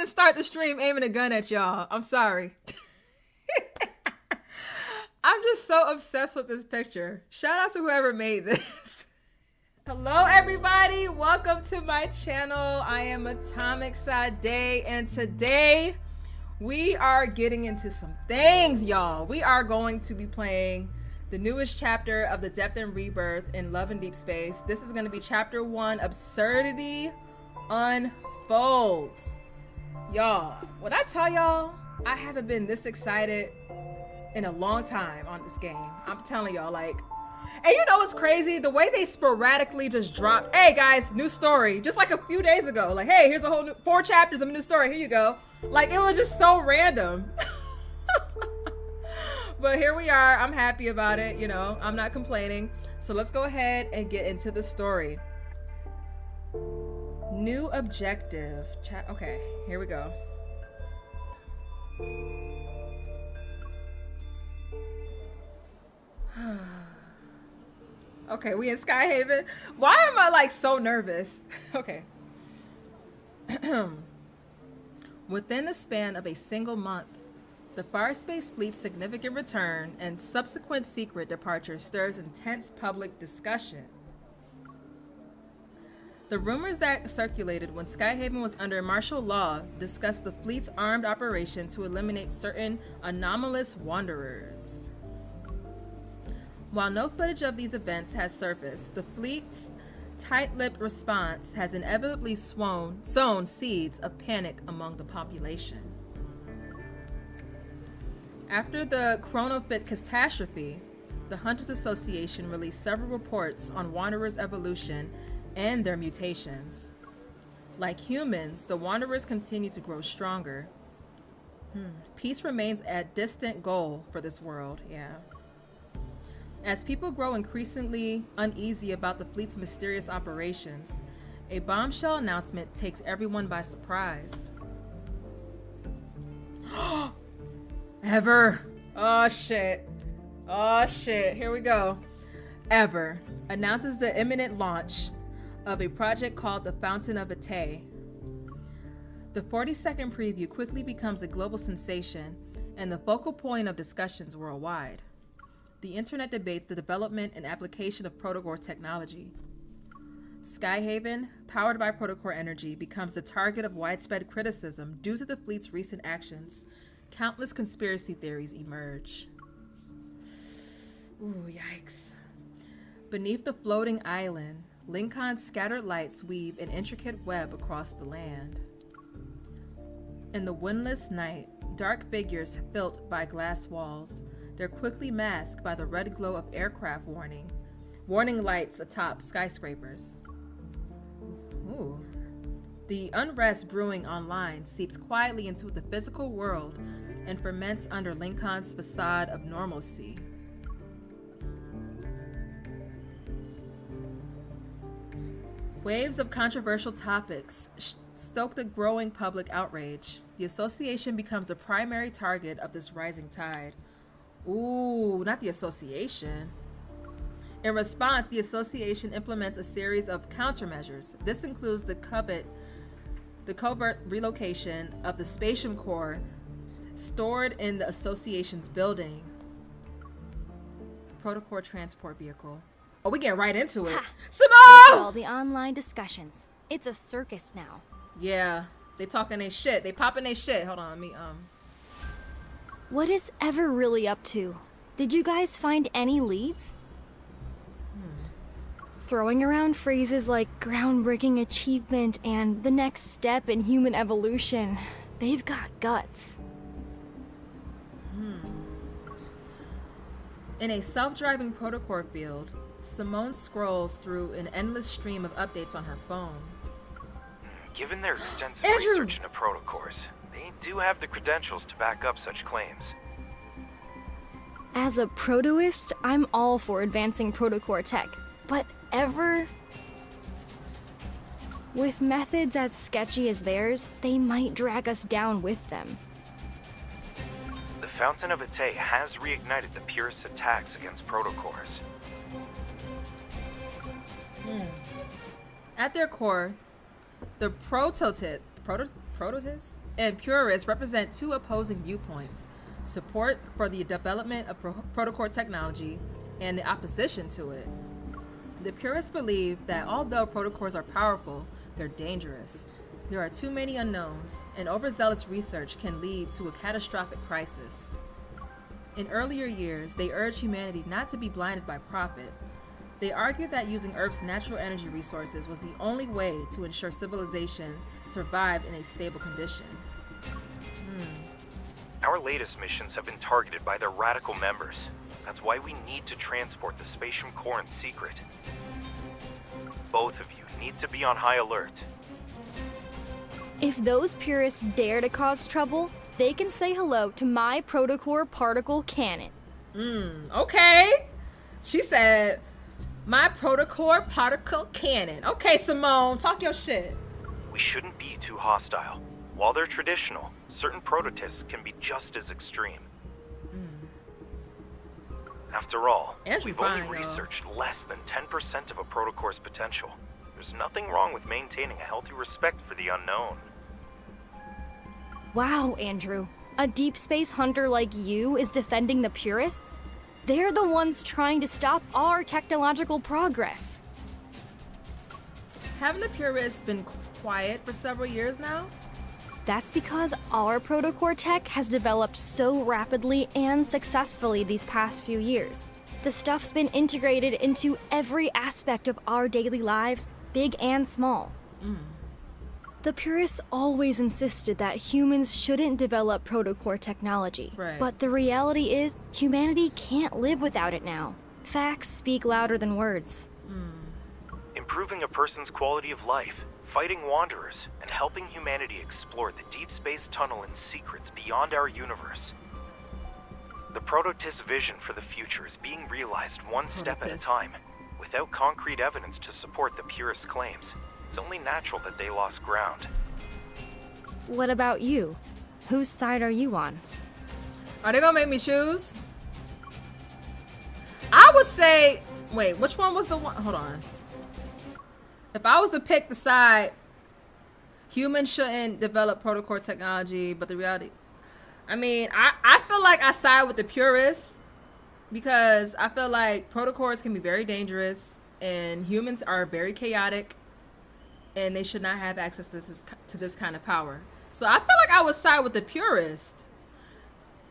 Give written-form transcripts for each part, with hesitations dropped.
didn't start the stream aiming a gun at y'all. I'm sorry. I'm just so obsessed with this picture. Shout out to whoever made this. Hello, everybody. Welcome to my channel. I am Atomic Sade, and today we are getting into some things, y'all. We are going to be playing the newest chapter of the Death and Rebirth in Love and Deepspace. This is going to be chapter 1, Absurdity Unfolds. Y'all, when I tell y'all, I haven't been this excited in a long time on this game. I'm telling y'all, like, and you know what's crazy? The way they sporadically just dropped, hey guys, new story, just like a few days ago. Like, hey, here's a whole new 4 chapters of a new story. Here you go. Like, it was just so random. But here we are. I'm happy about it. You know, I'm not complaining. So let's go ahead and get into the story. New objective. Okay, here we go. Okay, we in Skyhaven. Why am I like so nervous? Okay. Within the span of a single month, the Farspace fleet's significant return and subsequent secret departure stirs intense public discussion. The rumors that circulated when Skyhaven was under martial law discussed the fleet's armed operation to eliminate certain anomalous wanderers. While no footage of these events has surfaced, the fleet's tight-lipped response has inevitably sown seeds of panic among the population. After the Chronofit catastrophe, the Hunters Association released several reports on Wanderers' evolution and their mutations. Like humans, the Wanderers continue to grow stronger. Peace remains a distant goal for this world, yeah. As people grow increasingly uneasy about the fleet's mysterious operations, a bombshell announcement takes everyone by surprise. Ever. Oh shit. Oh shit. Here we go. Ever announces the imminent launch of a project called the Fountain of Ate. The 40-second preview quickly becomes a global sensation and the focal point of discussions worldwide. The internet debates the development and application of Protocol technology. Skyhaven, powered by Protocol energy, becomes the target of widespread criticism due to the fleet's recent actions. Countless conspiracy theories emerge. Ooh, yikes. Beneath the floating island, Lincoln's scattered lights weave an intricate web across the land. In the windless night, dark figures filled by glass walls. They're quickly masked by the red glow of aircraft warning lights atop skyscrapers. Ooh. The unrest brewing online seeps quietly into the physical world and ferments under Lincoln's facade of normalcy. Waves of controversial topics stoke the growing public outrage. The association becomes the primary target of this rising tide. Ooh, not the association. In response, the association implements a series of countermeasures. This includes the covert relocation of the spatium core stored in the association's building. Protocol transport vehicle. Oh, we getting right into it. Simone! All the online discussions. It's a circus now. Yeah, they talking their shit. They popping their shit. Hold on, What is Ever really up to? Did you guys find any leads? Throwing around phrases like groundbreaking achievement and the next step in human evolution. They've got guts. In a self-driving Protocol field, Simone scrolls through an endless stream of updates on her phone. Given their extensive research into protocols, they do have the credentials to back up such claims. As a protoist, I'm all for advancing Protocol tech, but Ever? With methods as sketchy as theirs, they might drag us down with them. The Fountain of Ate has reignited the purest attacks against protocols. At their core, the prototists prototists and purists represent two opposing viewpoints: support for the development of protocore technology and the opposition to it. The purists believe that although protocores are powerful, they're dangerous. There are too many unknowns, and overzealous research can lead to a catastrophic crisis. In earlier years, they urged humanity not to be blinded by profit. They argued that using Earth's natural energy resources was the only way to ensure civilization survived in a stable condition. Our latest missions have been targeted by their radical members. That's why we need to transport the spatium core in secret. Both of you need to be on high alert. If those purists dare to cause trouble, they can say hello to my protocore particle cannon. Okay. She said, my protocore particle cannon. Okay, Simone, talk your shit. We shouldn't be too hostile. While they're traditional, certain prototists can be just as extreme. After all, we've only researched less than 10% of a protocore's potential. There's nothing wrong with maintaining a healthy respect for the unknown. Wow, Andrew. A deep space hunter like you is defending the purists? They're the ones trying to stop our technological progress. Haven't the purists been quiet for several years now? That's because our protocore tech has developed so rapidly and successfully these past few years. The stuff's been integrated into every aspect of our daily lives, big and small. The purists always insisted that humans shouldn't develop protocore technology. Right. But the reality is, humanity can't live without it now. Facts speak louder than words. Improving a person's quality of life, fighting wanderers, and helping humanity explore the deep space tunnel and secrets beyond our universe. The prototist vision for the future is being realized one step at a time, without concrete evidence to support the purist claims. It's only natural that they lost ground. What about you? Whose side are you on? Are they gonna make me choose? I would say, wait, which one was the one? Hold on. If I was to pick the side, humans shouldn't develop protocore technology, but the reality, I mean, I feel like I side with the purists because I feel like protocores can be very dangerous and humans are very chaotic and they should not have access to this kind of power. So I feel like I would side with the purist.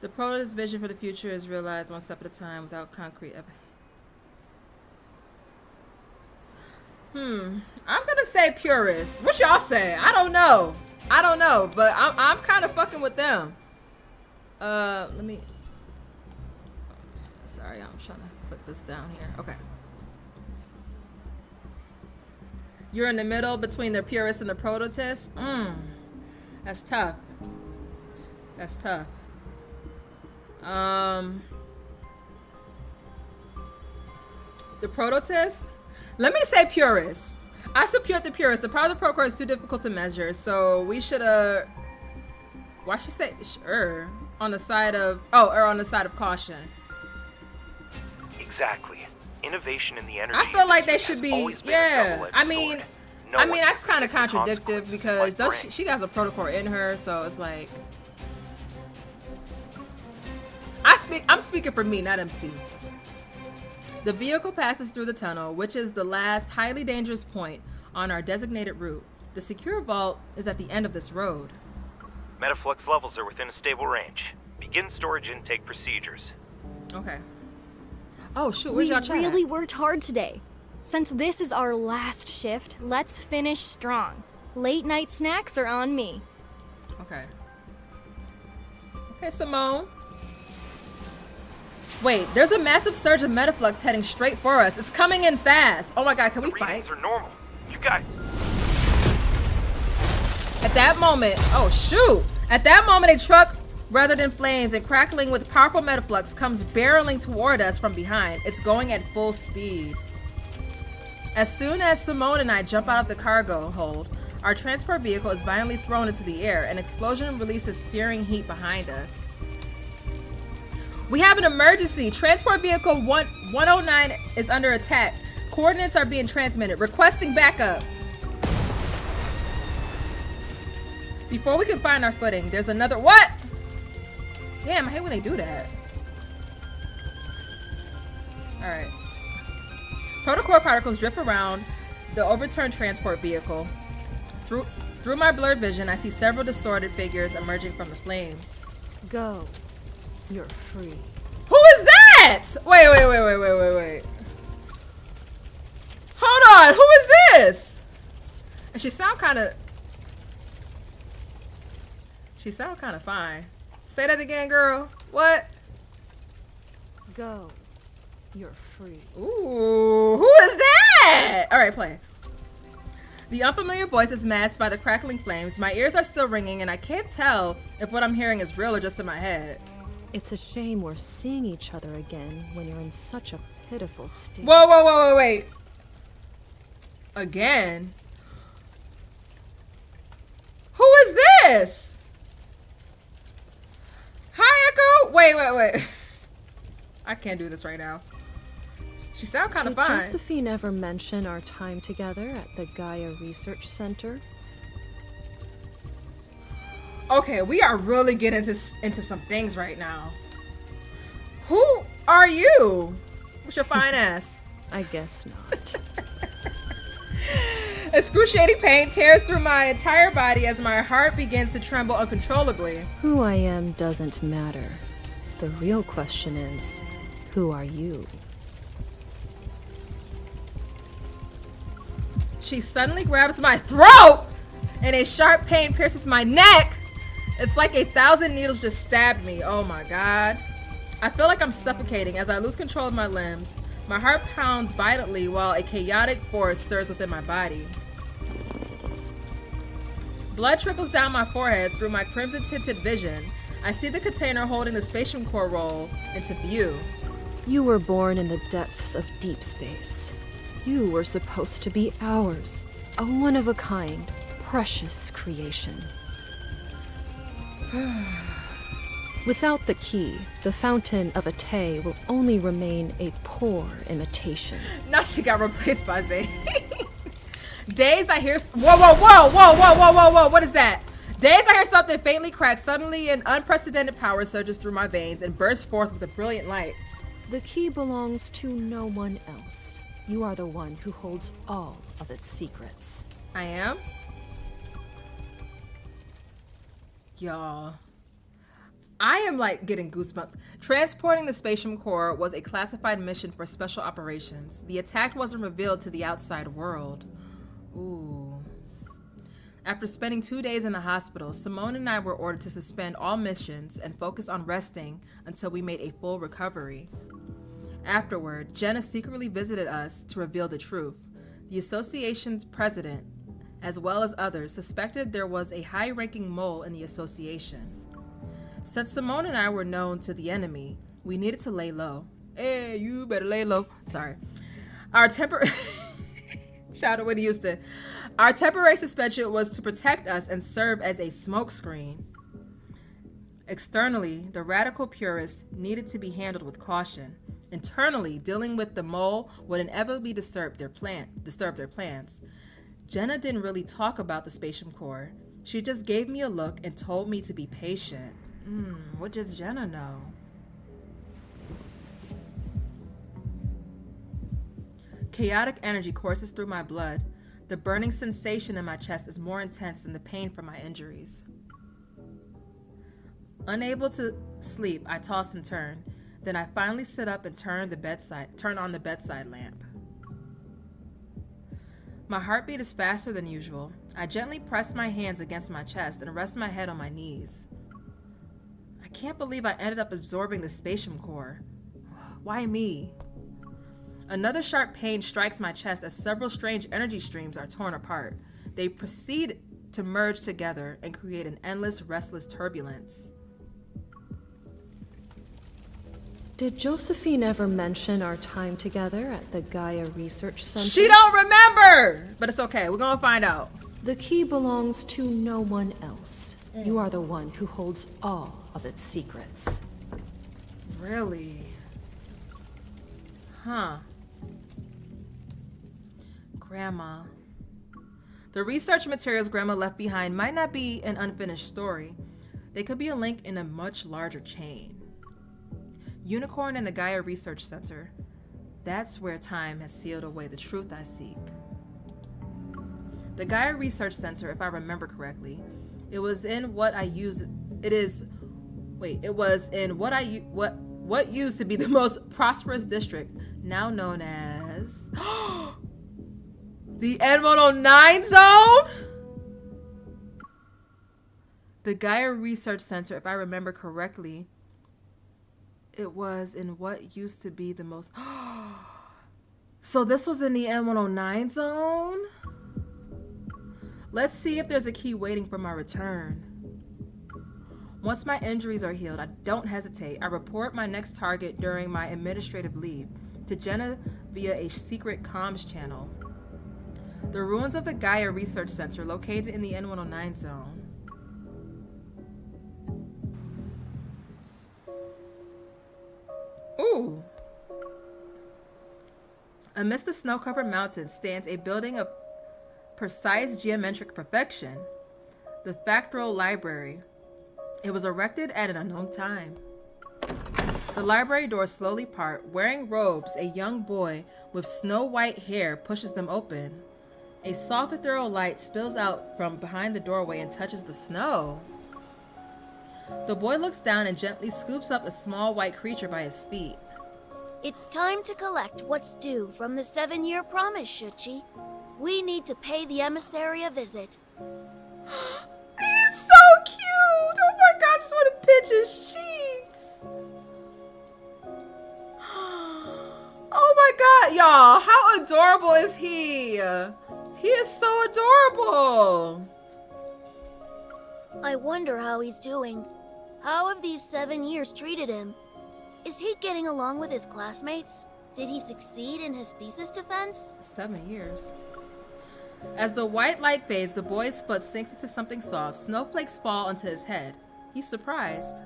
The prototist vision for the future is realized one step at a time without concrete evidence. I'm gonna say purist. What y'all say? I don't know, but I'm kind of fucking with them. Let me. Sorry, I'm trying to click this down here. Okay. You're in the middle between the purist and the prototist. That's tough. That's tough. The prototist. Let me say purist. I support the purist. The power of the protocore is too difficult to measure, so we should why should say sure on the side of on the side of caution. Exactly. Innovation in the energy. I feel like they should be. Yeah. I mean that's kind of contradictory because she has a protocore in her, so it's like I'm speaking for me, not MC. The vehicle passes through the tunnel, which is the last highly dangerous point on our designated route. The secure vault is at the end of this road. Metaflux levels are within a stable range. Begin storage intake procedures. Okay. Oh shoot, where's y'all chat? We really worked hard today. Since this is our last shift, let's finish strong. Late night snacks are on me. Okay. Okay, Simone. Wait, there's a massive surge of metaflux heading straight for us. It's coming in fast. Oh my god, can we fight? Readings are normal. You guys. At that moment, oh shoot. At that moment, a truck, rather than flames and crackling with powerful metaflux, comes barreling toward us from behind. It's going at full speed. As soon as Simone and I jump out of the cargo hold, our transport vehicle is violently thrown into the air. An explosion releases searing heat behind us. We have an emergency. Transport vehicle 109 is under attack. Coordinates are being transmitted. Requesting backup. Before we can find our footing, there's another. What? Damn, I hate when they do that. Alright. Protocore particles drift around the overturned transport vehicle. Through my blurred vision, I see several distorted figures emerging from the flames. Go. You're free. Who is that? Wait. Hold on, who is this? And she sound kind of fine. Say that again, girl. What? Go. You're free. Ooh, who is that? All right, play. The unfamiliar voice is masked by the crackling flames. My ears are still ringing, and I can't tell if what I'm hearing is real or just in my head. It's a shame we're seeing each other again when you're in such a pitiful state. Whoa, wait. Again? Who is this? Hi, Echo? Wait. I can't do this right now. She sound kind of fine. Did Josephine ever mention our time together at the Gaia Research Center? Okay, we are really getting into some things right now. Who are you? What's your fine ass? I guess not. Excruciating pain tears through my entire body as my heart begins to tremble uncontrollably. Who I am doesn't matter. The real question is, who are you? She suddenly grabs my throat and a sharp pain pierces my neck. It's like 1,000 needles just stabbed me. Oh my god. I feel like I'm suffocating as I lose control of my limbs. My heart pounds violently while a chaotic force stirs within my body. Blood trickles down my forehead through my crimson-tinted vision. I see the container holding the spatium core roll into view. You were born in the depths of deep space. You were supposed to be ours, a one-of-a-kind, precious creation. Without the key, the Fountain of Atay will only remain a poor imitation. Now she got replaced by Zayne. Days I hear. Whoa! What is that? Days I hear something faintly crack. Suddenly, an unprecedented power surges through my veins and bursts forth with a brilliant light. The key belongs to no one else. You are the one who holds all of its secrets. I am? Y'all. I am like getting goosebumps. Transporting the spatium core was a classified mission for special operations. The attack wasn't revealed to the outside world. Ooh. After spending 2 days in the hospital, Simone and I were ordered to suspend all missions and focus on resting until we made a full recovery. Afterward, Jenna secretly visited us to reveal the truth. The association's president, as well as others, suspected there was a high-ranking mole in the association. Since Simone and I were known to the enemy, we needed to lay low. Hey, you better lay low. Sorry. Shout out Whitney Houston. Our temporary suspension was to protect us and serve as a smokescreen. Externally, the radical purists needed to be handled with caution. Internally, dealing with the mole would inevitably disturb their plans. Jenna didn't really talk about the spatium core. She just gave me a look and told me to be patient. What does Jenna know? Chaotic energy courses through my blood. The burning sensation in my chest is more intense than the pain from my injuries. Unable to sleep, I toss and turn. Then I finally sit up and turn on the bedside lamp. My heartbeat is faster than usual. I gently press my hands against my chest and rest my head on my knees. I can't believe I ended up absorbing the spatium core. Why me? Another sharp pain strikes my chest as several strange energy streams are torn apart. They proceed to merge together and create an endless, restless turbulence. Did Josephine ever mention our time together at the Gaia Research Center? She don't remember! But it's okay, we're gonna find out. The key belongs to no one else. You are the one who holds all of its secrets. Really? Huh. Grandma. The research materials Grandma left behind might not be an unfinished story. They could be a link in a much larger chain. Unicorn and the Gaia Research Center. That's where time has sealed away the truth I seek. The Gaia Research Center, if I remember correctly, it was in what used to be the most prosperous district, now known as the N109 zone? The Gaia Research Center, if I remember correctly, it was in what used to be the most... So this was in the N109 zone? Let's see if there's a key waiting for my return. Once my injuries are healed, I don't hesitate. I report my next target during my administrative leave to Jenna via a secret comms channel. The ruins of the Gaia Research Center located in the N109 zone. Ooh. Amidst the snow-covered mountains stands a building of precise geometric perfection, the Factoral Library. It was erected at an unknown time. The library doors slowly part. Wearing robes, a young boy with snow-white hair pushes them open. A soft ethereal light spills out from behind the doorway and touches the snow. The boy looks down and gently scoops up a small white creature by his feet. It's time to collect what's due from the 7-year promise, Shuchi. We need to pay the emissary a visit. He's so cute! Oh my god, I just want to pinch his cheeks! Oh my god, y'all, how adorable is he? He is so adorable! I wonder how he's doing. How have these 7 years treated him? Is he getting along with his classmates? Did he succeed in his thesis defense? 7 years. As the white light fades, the boy's foot sinks into something soft. Snowflakes fall onto his head. He's surprised.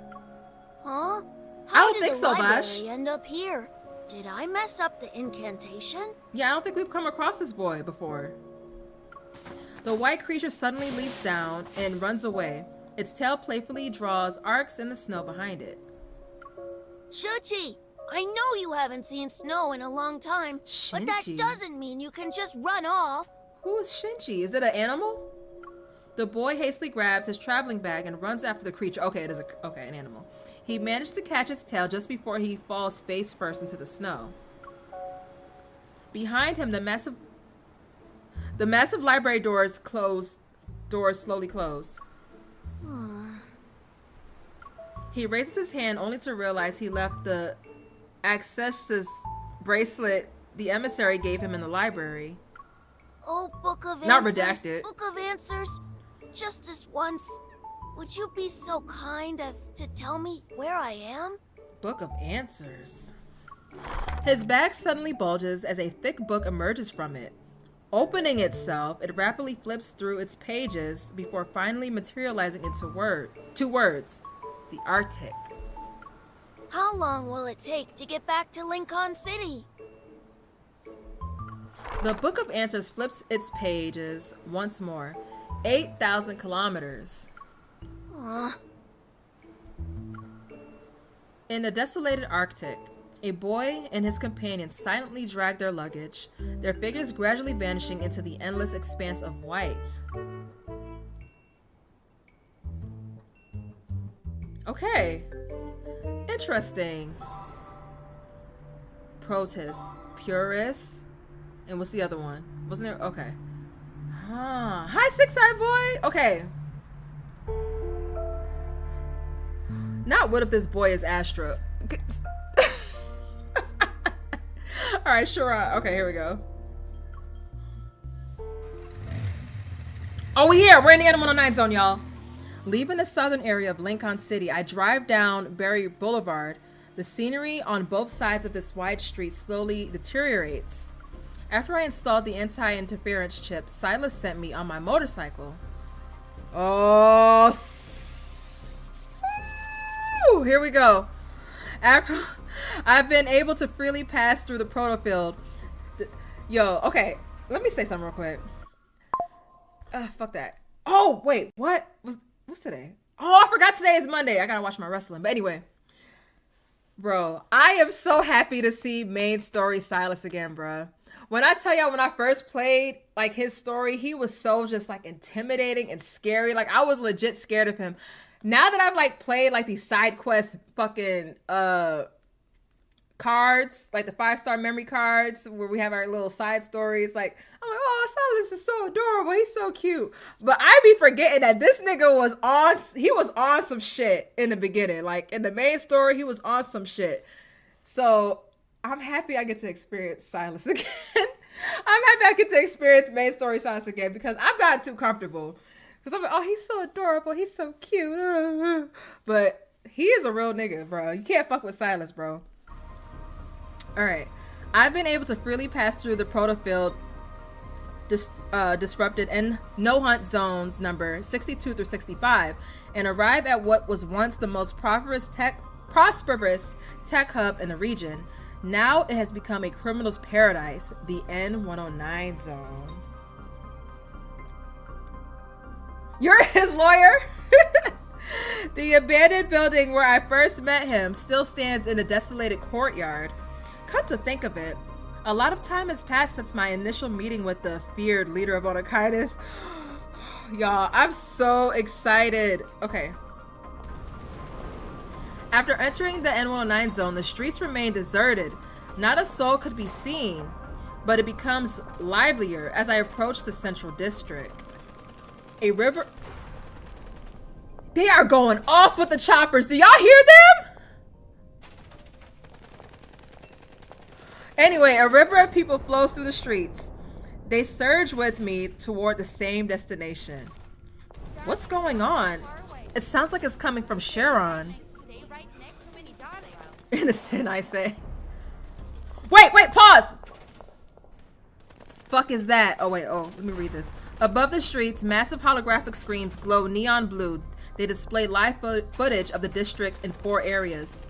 Huh? I don't How think did so, the Bash. library end up here? Did I mess up the incantation? Yeah, I don't think we've come across this boy before. The white creature suddenly leaps down and runs away. Its tail playfully draws arcs in the snow behind it. Shuchi, I know you haven't seen snow in a long time, but that Shinji. doesn't mean you can just run off. Who is Shinji? Is it an animal? The boy hastily grabs his traveling bag and runs after the creature. Okay, it is an animal. He managed to catch its tail just before he falls face first into the snow. Behind him, the massive library doors slowly close. He raises his hand only to realize he left the accessus bracelet the emissary gave him in the library. Oh, Book of Answers. Not redacted. Book of Answers. Just this once, would you be so kind as to tell me where I am? Book of Answers. His bag suddenly bulges as a thick book emerges from it. Opening itself, it rapidly flips through its pages before finally materializing into two words. The Arctic. How long will it take to get back to Lincoln City? The Book of Answers flips its pages once more. 8,000 kilometers. In the desolated Arctic, a boy and his companions silently drag their luggage, their figures gradually vanishing into the endless expanse of white. Okay. Interesting. Protist. Purist. And what's the other one? Wasn't there? Okay. Huh. Hi, Six-Eyed Boy. Okay. Not what if this boy is Astra. Alright, sure. Okay, here we go. Oh, we're here. We're in the N109 zone, y'all. Leaving the southern area of Lincoln City, I drive down Berry Boulevard. The scenery on both sides of this wide street slowly deteriorates. After I installed the anti-interference chip Sylus sent me on my motorcycle. Oh, here we go. After I've been able to freely pass through the protofield. Yo, okay, let me say something real quick. Fuck that. Oh, wait, what's today? Oh, I forgot today is Monday. I gotta watch my wrestling. But anyway, bro, I am so happy to see main story Sylus again, bro. When I tell y'all, when I first played like his story, he was so just like intimidating and scary. Like I was legit scared of him. Now that I've like played like these side quest fucking cards, like the 5-star memory cards where we have our little side stories, like I'm like, oh, Sylus is so adorable, he's so cute. But I be forgetting that this nigga was on some shit in the beginning. Like in the main story, he was on some shit. So I'm happy I get to experience Sylus again. I'm happy I get to experience main story Sylus again because I've gotten too comfortable. Because I'm like, oh, he's so adorable, he's so cute. But he is a real nigga, bro. You can't fuck with Sylus, bro. Alright. I've been able to freely pass through the protofield disrupted and no hunt zones number 62 through 65 and arrive at what was once the most prosperous tech hub in the region. Now it has become a criminal's paradise, the N109 zone. You're his lawyer? The abandoned building where I first met him still stands in the desolated courtyard. Come to think of it, a lot of time has passed since my initial meeting with the feared leader of Onakaitis. Y'all, I'm so excited. Okay. After entering the N109 zone, the streets remained deserted. Not a soul could be seen, but it becomes livelier as I approach the central district. A river... They are going off with the choppers. Do y'all hear them? Anyway, a river of people flows through the streets. They surge with me toward the same destination. What's going on? It sounds like it's coming from Sharon. Innocent, I say. Wait, pause! Fuck is that? Oh, wait, let me read this. Above the streets, massive holographic screens glow neon blue. They display live footage of the district in 4 areas.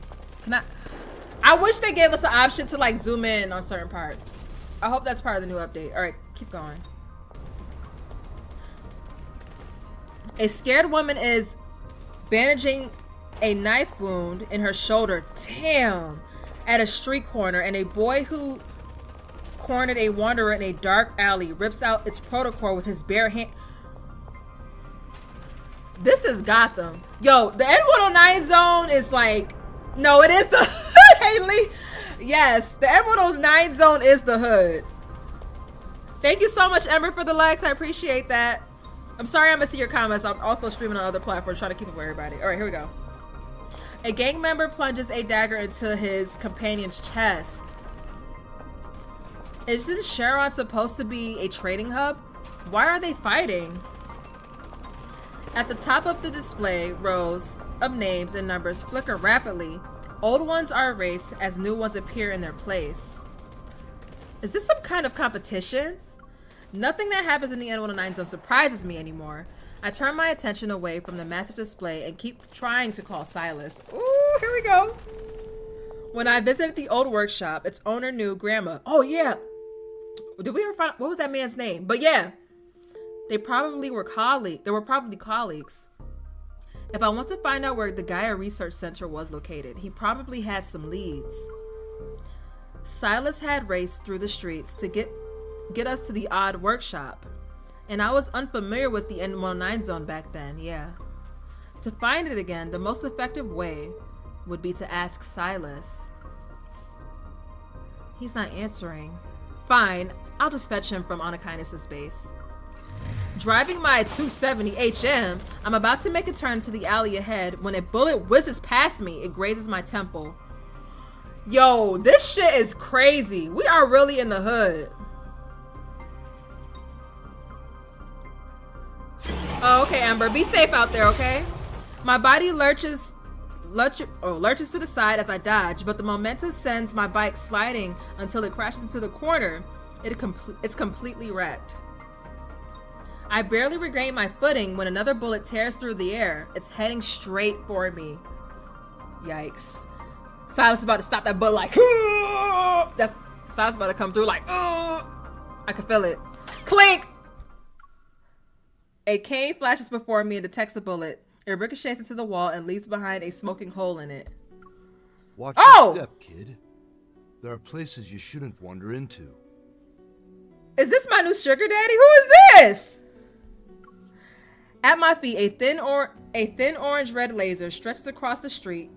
I wish they gave us an option to like zoom in on certain parts. I hope that's part of the new update. All right, keep going. A scared woman is bandaging a knife wound in her shoulder. Damn. At a street corner, and a boy who cornered a wanderer in a dark alley rips out its protocol with his bare hand. This is Gotham. Yo, the N109 zone is like, no, it is the hood, Haley. Yes, the N109 zone is the hood. Thank you so much, Ember, for the likes. I appreciate that. I'm sorry I'm missing your comments. I'm also streaming on other platforms, trying to keep up with everybody. All right, here we go. A gang member plunges a dagger into his companion's chest. Isn't Sharon supposed to be a trading hub? Why are they fighting? At the top of the display, rows of names and numbers flicker rapidly. Old ones are erased as new ones appear in their place. Is this some kind of competition? Nothing that happens in the N109 zone surprises me anymore. I turn my attention away from the massive display and keep trying to call Sylus. Ooh, here we go. When I visited the old workshop, its owner knew Grandma. Oh yeah. Did we ever find out what was that man's name? But yeah. They were probably colleagues. If I want to find out where the Gaia Research Center was located, he probably had some leads. Sylus had raced through the streets to get us to the odd workshop. And I was unfamiliar with the N109 zone back then, yeah. To find it again, the most effective way would be to ask Sylus. He's not answering. Fine, I'll just fetch him from Onakainis' base. Driving my 270 HM, I'm about to make a turn to the alley ahead when a bullet whizzes past me. It grazes my temple. Yo, this shit is crazy. We are really in the hood. Oh, okay, Amber. Be safe out there, okay? My body lurches to the side as I dodge, but the momentum sends my bike sliding until it crashes into the corner. It's completely wrecked. I barely regain my footing when another bullet tears through the air. It's heading straight for me. Yikes. Sylus is about to stop that bullet like, that's Sylus about to come through like, I can feel it. Clink! A cane flashes before me and detects a bullet. It ricochets into the wall and leaves behind a smoking hole in it. Watch Oh! your step, kid. There are places you shouldn't wander into. Is this my new sugar daddy? Who is this? At my feet, a thin orange-red laser stretches across the street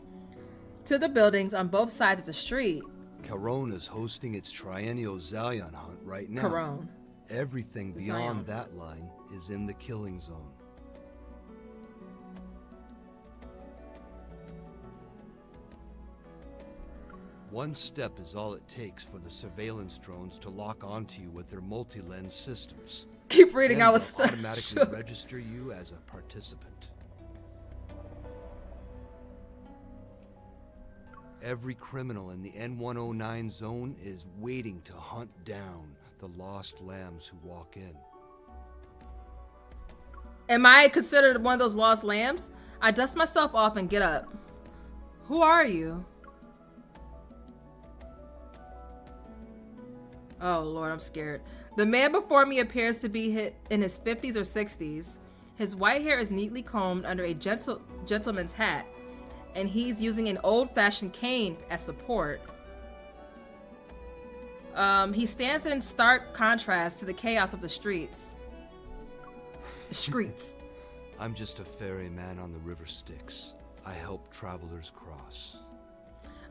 to the buildings on both sides of the street. Caron is hosting its triennial Zion hunt right now. Caron. Everything beyond Zion. that line is in the killing zone. One step is all it takes for the surveillance drones to lock onto you with their multi-lens systems. Keep reading, Then I was they'll stuck. automatically register you as a participant. Every criminal in the N109 zone is waiting to hunt down the lost lambs who walk in. Am I considered one of those lost lambs? I dust myself off and get up. Who are you? Oh Lord, I'm scared. The man before me appears to be in his 50s or 60s. His white hair is neatly combed under a gentleman's hat, and he's using an old-fashioned cane as support. He stands in stark contrast to the chaos of the streets. I'm just a ferryman on the river Styx. I help travelers cross.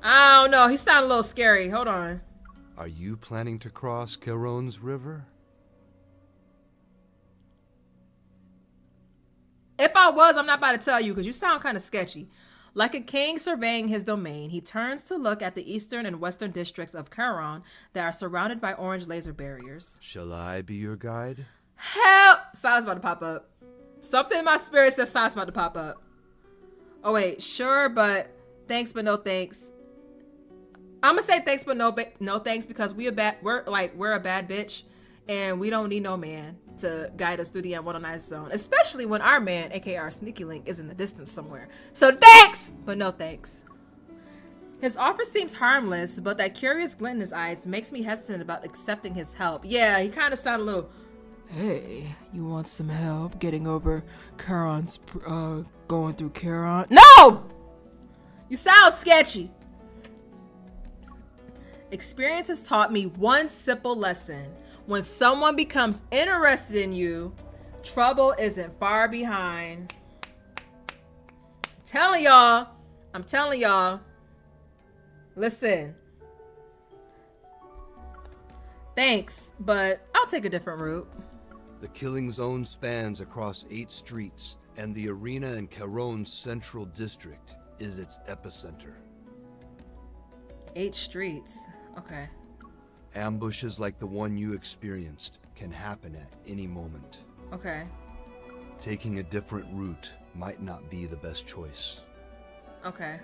I don't know. He sounded a little scary. Hold on. Are you planning to cross Caron's river? If I was, I'm not about to tell you because you sound kind of sketchy. Like a king surveying his domain, he turns to look at the eastern and western districts of Caron that are surrounded by orange laser barriers. Shall I be your guide? Hell! Silence about to pop up. Something in my spirit says silence about to pop up. Oh wait, sure, but thanks, but no thanks. I'm gonna say thanks, but no thanks because we're a bad bitch, and we don't need no man to guide us through the M109 zone, especially when our man, aka our sneaky link, is in the distance somewhere. So thanks, but no thanks. His offer seems harmless, but that curious glint in his eyes makes me hesitant about accepting his help. Yeah, he kind of sounded a little, hey, you want some help getting over Caron's, going through Caron? No! You sound sketchy. Experience has taught me one simple lesson. When someone becomes interested in you, trouble isn't far behind. I'm telling y'all. Listen. Thanks, but I'll take a different route. The killing zone spans across 8 streets, and the arena in Caron's central district is its epicenter. 8 streets. Okay. Ambushes like the one you experienced can happen at any moment. Okay. Taking a different route might not be the best choice. Okay.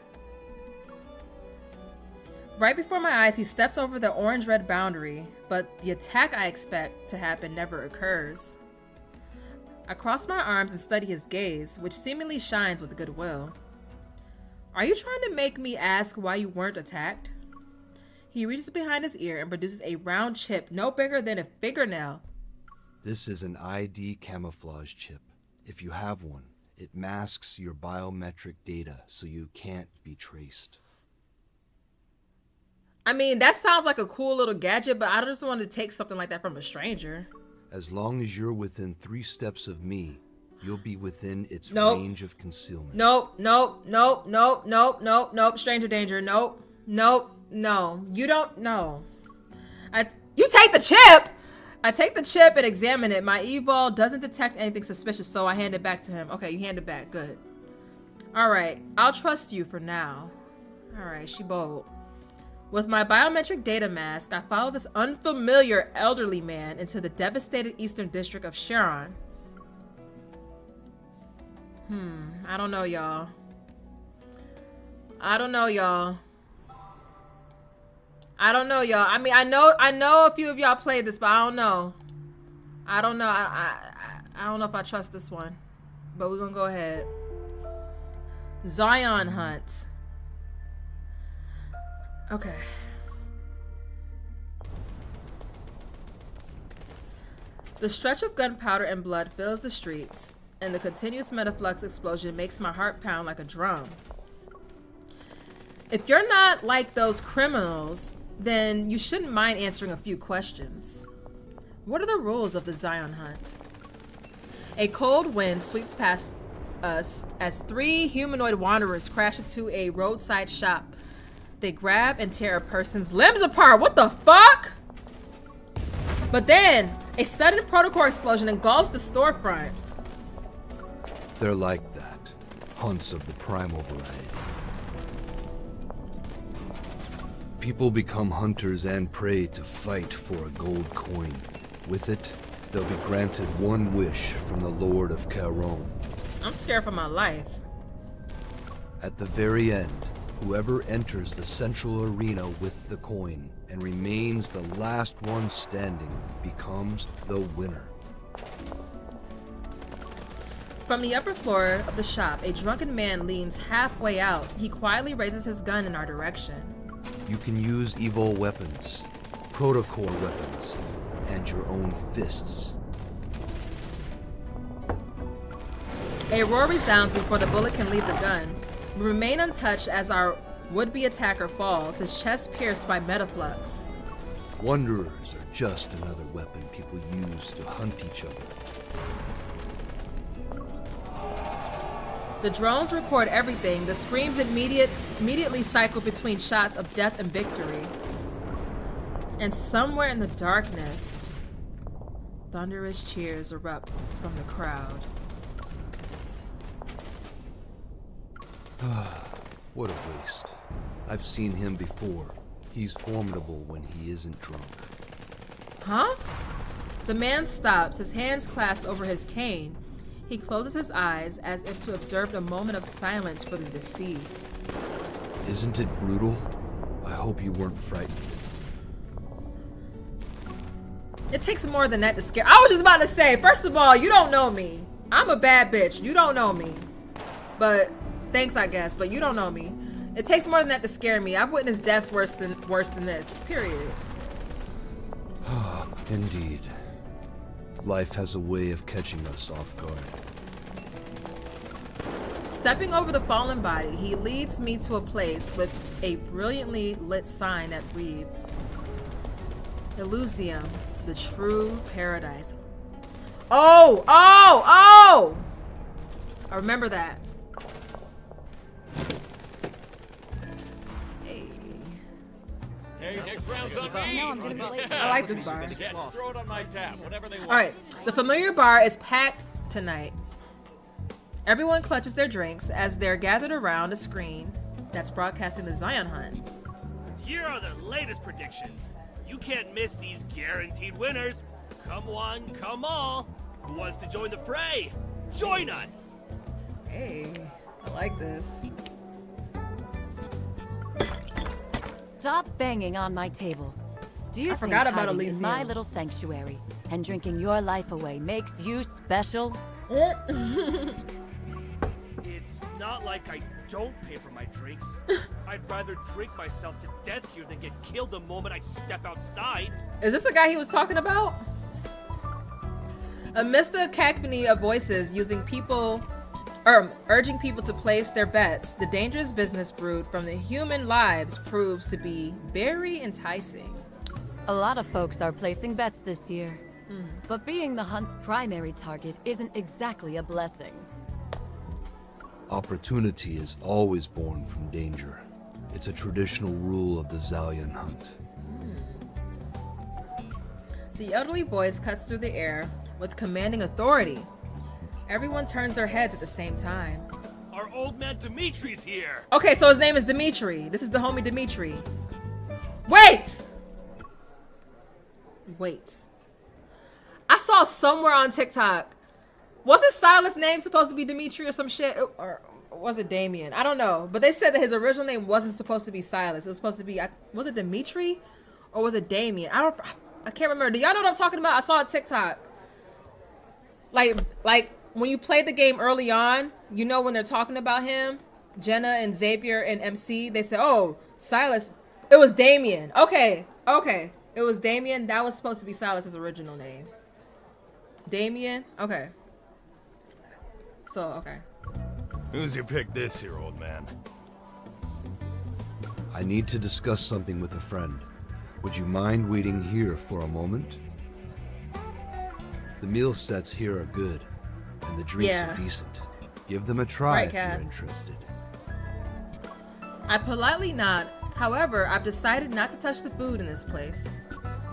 Right before my eyes, he steps over the orange-red boundary, but the attack I expect to happen never occurs. I cross my arms and study his gaze, which seemingly shines with goodwill. Are you trying to make me ask why you weren't attacked? He reaches behind his ear and produces a round chip no bigger than a fingernail. This is an ID camouflage chip. If you have one, it masks your biometric data so you can't be traced. I mean, that sounds like a cool little gadget, but I just want to take something like that from a stranger. As long as you're within 3 steps of me, you'll be within its Nope. range of concealment. Nope. Stranger danger. Nope. No. You don't know. You take the chip! I take the chip and examine it. My Evolve doesn't detect anything suspicious, so I hand it back to him. Okay, you hand it back. Good. Alright, I'll trust you for now. Alright, she bold. With my biometric data mask, I follow this unfamiliar elderly man into the devastated eastern district of Sharon. I don't know, y'all. I mean, I know a few of y'all played this, but I don't know. I don't know if I trust this one. But we're gonna go ahead. Zion hunt. Okay. The stretch of gunpowder and blood fills the streets, and the continuous metaflux explosion makes my heart pound like a drum. If you're not like those criminals, then you shouldn't mind answering a few questions. What are the rules of the Zion hunt? A cold wind sweeps past us as 3 humanoid wanderers crash into a roadside shop. They grab and tear a person's limbs apart. What the fuck? But then, a sudden protocol explosion engulfs the storefront. They're like that. Hunts of the primal variety. People become hunters and prey to fight for a gold coin. With it, they'll be granted one wish from the Lord of Caron. I'm scared for my life. At the very end, whoever enters the central arena with the coin and remains the last one standing becomes the winner. From the upper floor of the shop, a drunken man leans halfway out. He quietly raises his gun in our direction. You can use evil weapons, protocore weapons, and your own fists. A roar resounds before the bullet can leave the gun. We remain untouched as our would-be attacker falls, his chest pierced by metaflux. Wanderers are just another weapon people use to hunt each other. The drones record everything. The screams immediately cycle between shots of death and victory. And somewhere in the darkness, thunderous cheers erupt from the crowd. What a waste. I've seen him before. He's formidable when he isn't drunk. Huh? The man stops, his hands clasped over his cane. He closes his eyes as if to observe a moment of silence for the deceased. Isn't it brutal? I hope you weren't frightened. It takes more than that to scare. I was just about to say, first of all, you don't know me. I'm a bad bitch. You don't know me. But thanks, I guess, but you don't know me. It takes more than that to scare me. I've witnessed deaths worse than this. Period. Indeed. Life has a way of catching us off guard. Stepping over the fallen body, he leads me to a place with a brilliantly lit sign that reads, Elysium, the true paradise. Oh! I remember that. Hey, next round's on me. I know I'm gonna be late. I like this bar. Just throw it on my tab, whatever they want. Alright, the familiar bar is packed tonight. Everyone clutches their drinks as they're gathered around a screen that's broadcasting the Zion hunt. Here are the latest predictions. You can't miss these guaranteed winners. Come one, come all. Who wants to join the fray? Join us! Hey, I like this. Stop banging on my tables. Do you I forgot think about hiding in Elysium. my little sanctuary and drinking your life away makes you special? It's not like I don't pay for my drinks. I'd rather drink myself to death here than get killed the moment I step outside. Is this the guy he was talking about? Amidst the cacophony of voices urging people to place their bets, the dangerous business brewed from the human lives proves to be very enticing. A lot of folks are placing bets this year. But being the hunt's primary target isn't exactly a blessing. Opportunity is always born from danger. It's a traditional rule of the Zion hunt. The elderly voice cuts through the air with commanding authority. Everyone turns their heads at the same time. Our old man Dimitri's here. Okay, so his name is Dimitri. This is the homie Dimitri. Wait! I saw somewhere on TikTok. Wasn't Sylus' name supposed to be Dimitri or some shit? Or was it Damien? I don't know. But they said that his original name wasn't supposed to be Sylus. It was supposed to be, was it Dimitri? Or was it Damien? I can't remember. Do y'all know what I'm talking about? I saw a TikTok. Like when you play the game early on, you know when they're talking about him, Jenna and Xavier and MC, they said, oh, Sylus. It was Damien. Okay. It was Damien. That was supposed to be Sylus' original name. Damien? Okay. So, okay. Who's your pick this year, old man? I need to discuss something with a friend. Would you mind waiting here for a moment? The meal sets here are good, and the drinks are decent. Give them a try Right, if you're Kat. interested. I politely nod. However, I've decided not to touch the food in this place.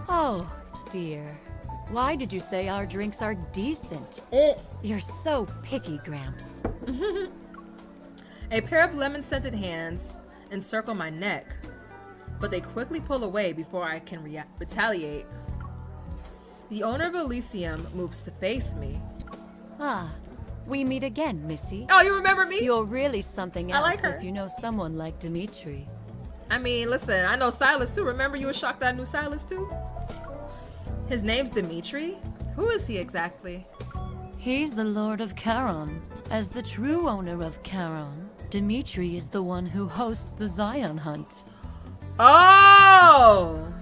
Oh, dear. Why did you say our drinks are decent? You're so picky, Gramps. A pair of lemon-scented hands encircle my neck, but they quickly pull away before I can retaliate. The owner of Elysium moves to face me. Ah, we meet again, Missy. Oh, you remember me? You're really something I else like her. if you know someone like Dimitri. I mean, listen, I know Sylus too. Remember you were shocked that I knew Sylus too? His name's Dimitri? Who is he exactly? He's the Lord of Charon. As the true owner of Charon, Dimitri is the one who hosts the Zion Hunt. Oh!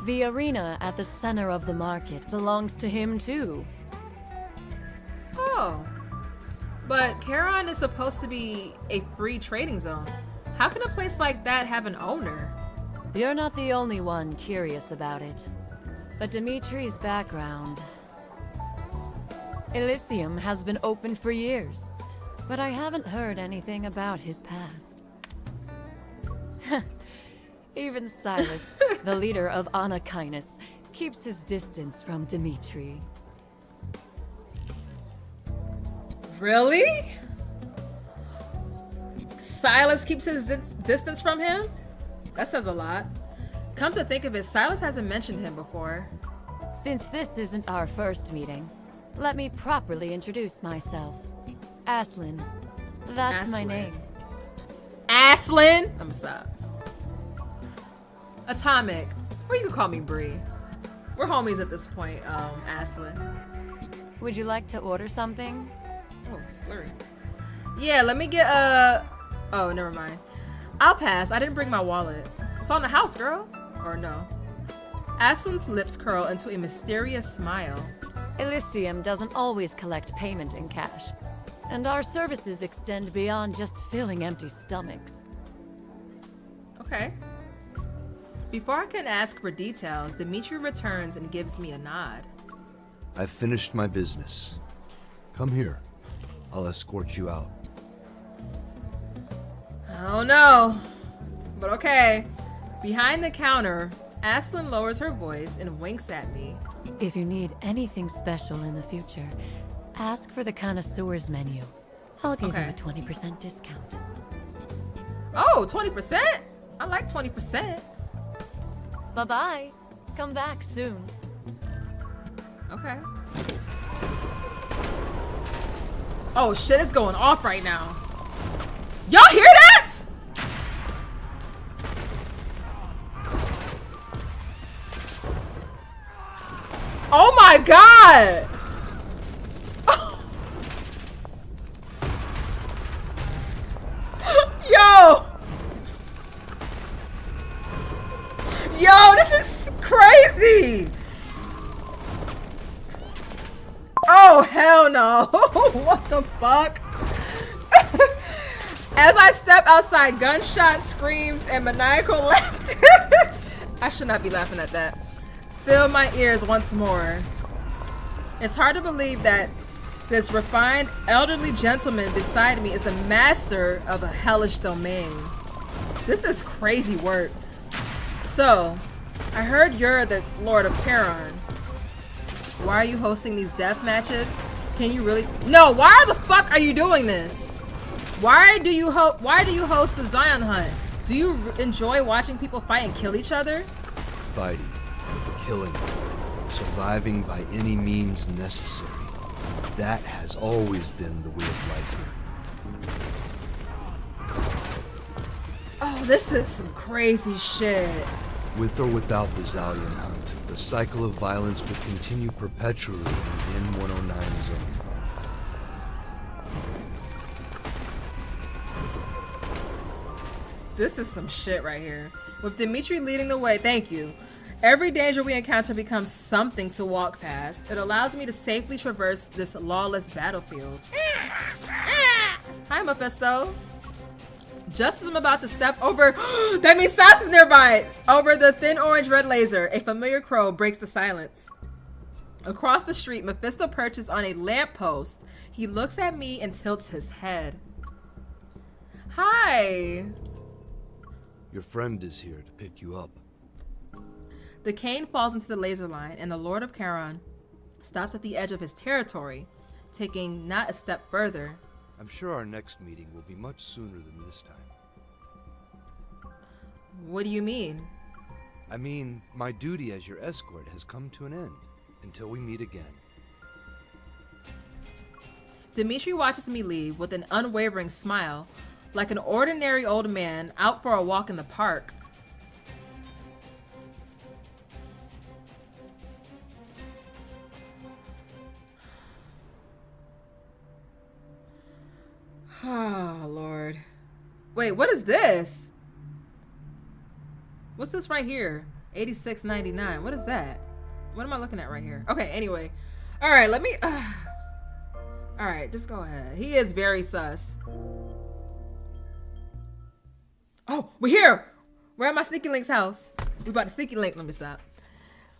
The arena at the center of the market belongs to him too. Oh. But Charon is supposed to be a free trading zone. How can a place like that have an owner? You're not the only one curious about it. But Dimitri's background... Elysium has been open for years, but I haven't heard anything about his past. Even Sylus, the leader of Anakinus, keeps his distance from Dimitri. Really? Sylus keeps his distance from him? That says a lot. Come to think of it, Sylus hasn't mentioned him before. Since this isn't our first meeting, let me properly introduce myself. Aslin. That's my Aslin. name. Aslin? I'm gonna stop. Atomic. Or you can call me Bree. We're homies at this point, Aslin. Would you like to order something? Oh, blurry. Yeah, let me get oh, never mind. I'll pass. I didn't bring my wallet. It's on the house, girl. Or no. Aslin's lips curl into a mysterious smile. Elysium doesn't always collect payment in cash, and our services extend beyond just filling empty stomachs. Okay. Before I can ask for details, Dimitri returns and gives me a nod. I've finished my business. Come here. I'll escort you out. I don't know, but okay. Behind the counter, Aslin lowers her voice and winks at me. If you need anything special in the future, ask for the connoisseur's menu. I'll give you a 20% discount. Oh, 20%? I like 20%. Bye-bye. Come back soon. Okay. Oh shit, it's going off right now. Y'all hear that? Oh my god! Yo! Yo, this is crazy! Oh, hell no. What the fuck? As I step outside, gunshots, screams, and maniacal laughter. I should not be laughing at that. Fill my ears once more. It's hard to believe that this refined elderly gentleman beside me is the master of a hellish domain. This is crazy work. So, I heard you're the Lord of Charon. Why are you hosting these death matches? Can you really? No, why the fuck are you doing this? Why do you host the Zion Hunt? Do you enjoy watching people fight and kill each other? Fighting, killing, surviving by any means necessary. That has always been the way of life here. Oh, this is some crazy shit. With or without the Zion Hunt, the cycle of violence would continue perpetually in the N109 zone. This is some shit right here. With Dimitri leading the way, thank you. Every danger we encounter becomes something to walk past. It allows me to safely traverse this lawless battlefield. Hi, Mephisto. Just as I'm about to step over, that means Sylus is nearby, over the thin orange-red laser, a familiar crow breaks the silence. Across the street, Mephisto perches on a lamppost. He looks at me and tilts his head. Hi. Your friend is here to pick you up. The cane falls into the laser line, and the Lord of Charon stops at the edge of his territory, taking not a step further. I'm sure our next meeting will be much sooner than this time. What do you mean? I mean, my duty as your escort has come to an end, until we meet again. Dimitri watches me leave with an unwavering smile, like an ordinary old man out for a walk in the park. Oh, Lord. Wait, what is this? What's this right here? 86.99. What is that? What am I looking at right here? Okay, anyway. All right, let me... all right, just go ahead. He is very sus. Oh, we're here! We're at my Sneaky Link's house. We about to Sneaky Link. Let me stop.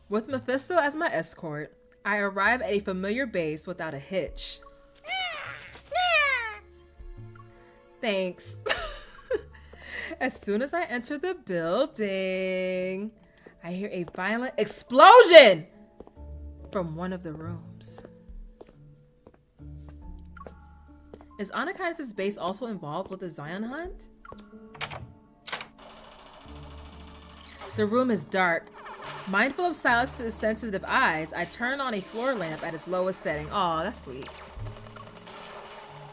With Mephisto as my escort, I arrive at a familiar base without a hitch. Thanks. As soon as I enter the building, I hear a violent explosion from one of the rooms. Is Anakinas' base also involved with the Zion hunt? The room is dark. Mindful of Sylus' sensitive eyes, I turn on a floor lamp at its lowest setting. Aw, that's sweet.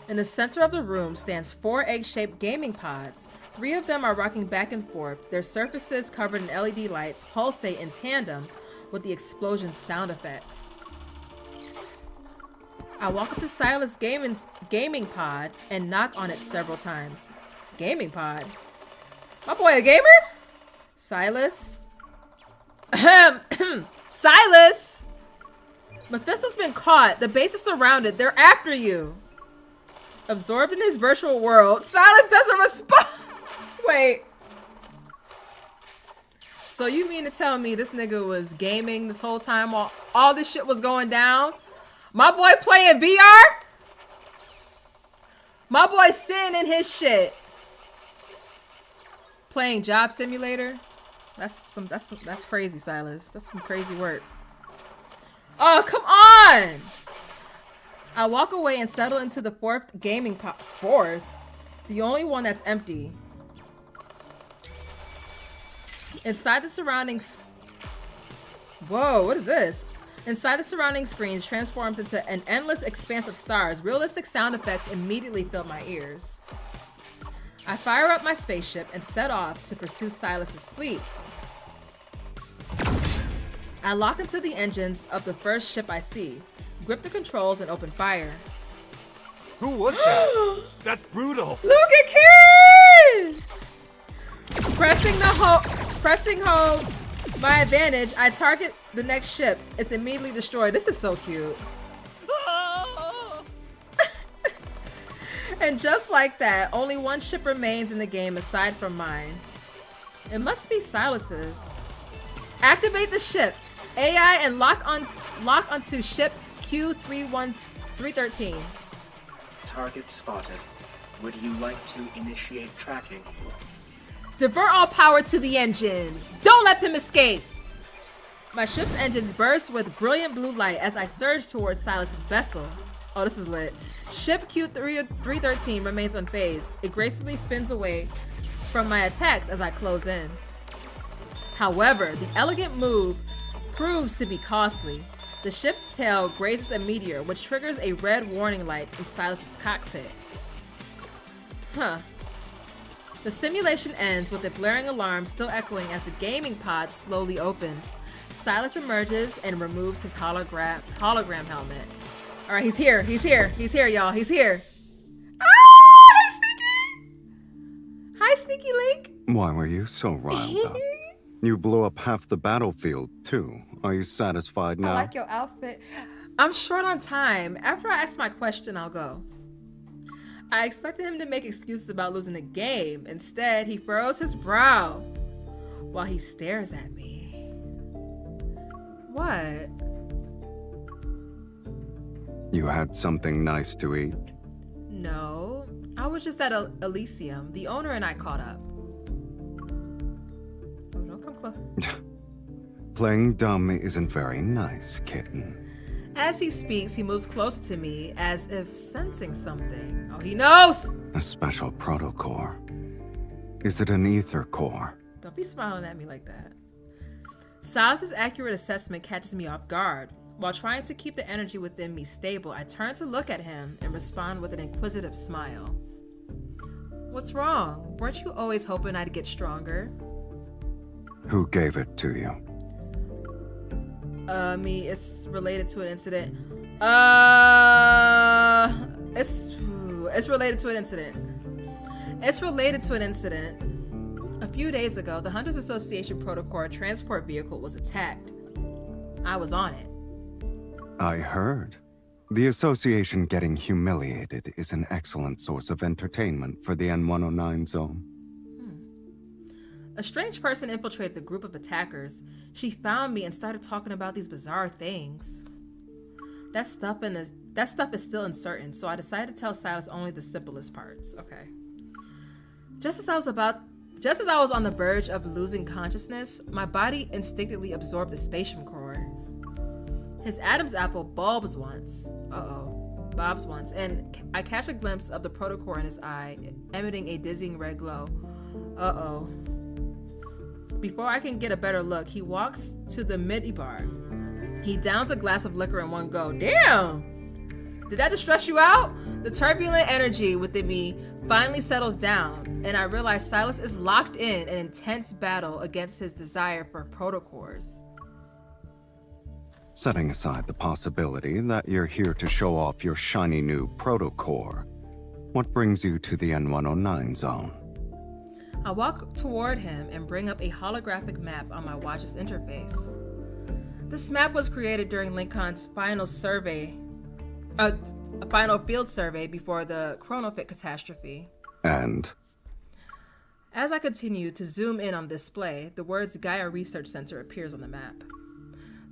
In the center of the room stands 4 egg-shaped gaming pods. 3 of them are rocking back and forth. Their surfaces covered in LED lights pulsate in tandem with the explosion sound effects. I walk up to Sylus' gaming pod and knock on it several times. Gaming pod? My boy a gamer? Sylus? Sylus! Mephisto's been caught. The base is surrounded. They're after you. Absorbed in his virtual world, Sylus doesn't respond. Wait. So you mean to tell me this nigga was gaming this whole time while all this shit was going down? My boy playing VR? My boy sitting in his shit. Playing Job Simulator? That's crazy, Sylus. That's some crazy work. Oh, come on! I walk away and settle into the 4th gaming pod. 4th? The only one that's empty. Inside the surroundings... Whoa, what is this? Inside the surrounding screens transforms into an endless expanse of stars. Realistic sound effects immediately fill my ears. I fire up my spaceship and set off to pursue Sylus' fleet. I lock into the engines of the first ship I see, grip the controls, and open fire. Who was that? That's brutal. Look at Kid! Pressing home my advantage, I target the next ship. It's immediately destroyed. This is so cute. And just like that, only one ship remains in the game aside from mine. It must be Sylus's. Activate the ship. AI and lock onto ship Q313. Target spotted. Would you like to initiate tracking? Divert all power to the engines. Don't let them escape. My ship's engines burst with brilliant blue light as I surge towards Sylus's vessel. Oh, this is lit. Ship Q313 remains unfazed. It gracefully spins away from my attacks as I close in. However, the elegant move proves to be costly. The ship's tail grazes a meteor, which triggers a red warning light in Sylus's cockpit. Huh. The simulation ends with a blaring alarm still echoing as the gaming pod slowly opens. Sylus emerges and removes his hologram helmet. All right, he's here, y'all, he's here. Ah, hi, Sneaky! Hi, Sneaky Link. Why were you so riled up? You blew up half the battlefield, too. Are you satisfied now? I like your outfit. I'm short on time. After I ask my question, I'll go. I expected him to make excuses about losing the game. Instead, he furrows his brow while he stares at me. What? You had something nice to eat? No. I was just at Elysium. The owner and I caught up. Oh, don't come close. Playing dumb isn't very nice, kitten. As he speaks, he moves closer to me as if sensing something. Oh, he knows! A special protocore. Is it an ether core? Don't be smiling at me like that. Sylus' accurate assessment catches me off guard. While trying to keep the energy within me stable, I turn to look at him and respond with an inquisitive smile. What's wrong? Weren't you always hoping I'd get stronger? Who gave it to you? It's related to an incident. It's related to an incident. It's related to an incident. A few days ago, the Hunters Association Protocore transport vehicle was attacked. I was on it. I heard. The Association getting humiliated is an excellent source of entertainment for the N109 zone. A strange person infiltrated the group of attackers. She found me and started talking about these bizarre things. That stuff is still uncertain, so I decided to tell Sylus only the simplest parts. Okay. Just as I was on the verge of losing consciousness, my body instinctively absorbed the spatium core. His Adam's apple bulbs once, and I catch a glimpse of the protocore in his eye, emitting a dizzying red glow. Before I can get a better look, he walks to the minibar. He downs a glass of liquor in one go. Damn! Did that just stress you out? The turbulent energy within me finally settles down, and I realize Sylus is locked in an intense battle against his desire for protocores. Setting aside the possibility that you're here to show off your shiny new protocore, what brings you to the N109 zone? I walk toward him and bring up a holographic map on my watch's interface. This map was created during Lincoln's final field survey before the Chronofit catastrophe. And? As I continue to zoom in on display, the words Gaia Research Center appears on the map.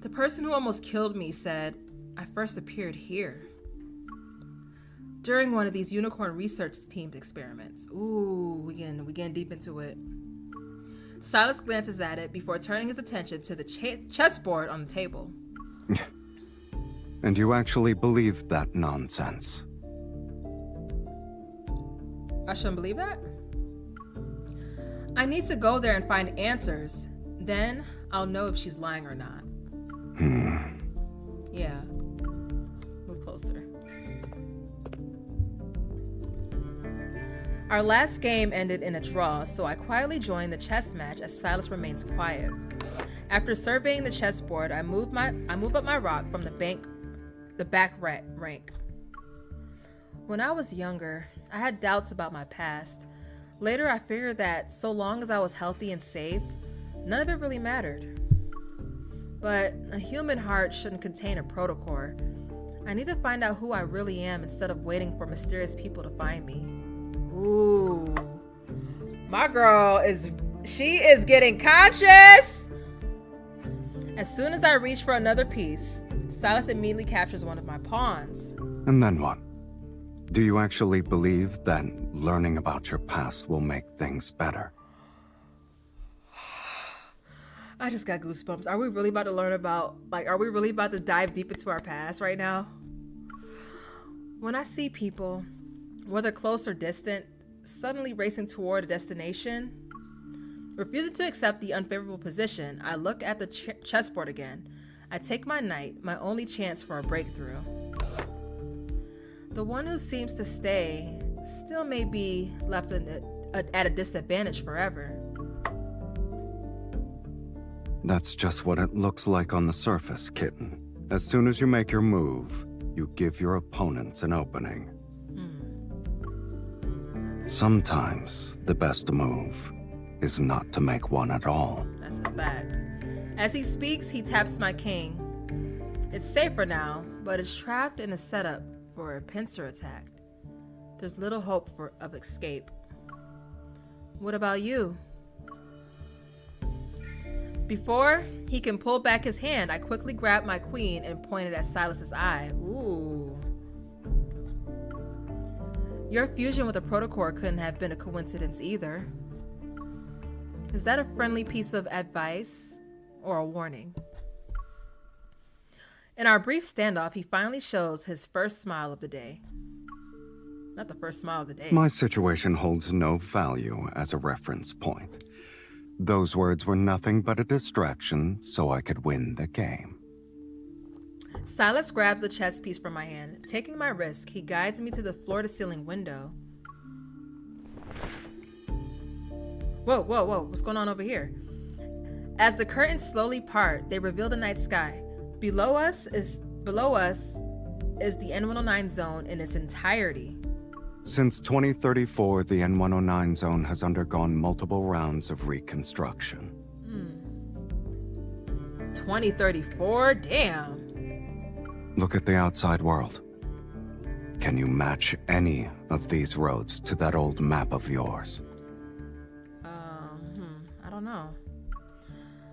The person who almost killed me said, I first appeared here during one of these unicorn research team experiments. Ooh, we getting deep into it. Sylus glances at it before turning his attention to the chessboard on the table. And you actually believed that nonsense? I shouldn't believe that? I need to go there and find answers. Then I'll know if she's lying or not. Yeah. Move closer. Our last game ended in a draw, so I quietly joined the chess match as Sylus remains quiet. After surveying the chessboard, I move up my rock from the back rank. When I was younger, I had doubts about my past. Later, I figured that so long as I was healthy and safe, none of it really mattered. But a human heart shouldn't contain a protocore. I need to find out who I really am instead of waiting for mysterious people to find me. Ooh. My girl is getting conscious! As soon as I reach for another piece, Sylus immediately captures one of my pawns. And then what? Do you actually believe that learning about your past will make things better? I just got goosebumps. Are we really about to learn about, are we really about to dive deep into our past right now? When I see people, whether close or distant, suddenly racing toward a destination, refusing to accept the unfavorable position, I look at the chessboard again. I take my knight, my only chance for a breakthrough. The one who seems to stay still may be left at a disadvantage forever. That's just what it looks like on the surface, kitten. As soon as you make your move, you give your opponents an opening. Sometimes the best move is not to make one at all. That's a fact. As he speaks, he taps my king. It's safer now, but it's trapped in a setup for a pincer attack. There's little hope of escape. What about you? Before he can pull back his hand, I quickly grabbed my queen and pointed at Sylus's eye. Ooh. Your fusion with the protocore couldn't have been a coincidence either. Is that a friendly piece of advice or a warning? In our brief standoff, he finally shows his first smile of the day. Not the first smile of the day. My situation holds no value as a reference point. Those words were nothing but a distraction so I could win the game. Sylus grabs the chess piece from my hand. Taking my risk, he guides me to the floor-to-ceiling window. Whoa, whoa, whoa, what's going on over here? As the curtains slowly part, they reveal the night sky. Below us is the N109 zone in its entirety. Since 2034, the N109 zone has undergone multiple rounds of reconstruction. 2034? Damn. Look at the outside world. Can you match any of these roads to that old map of yours? I don't know.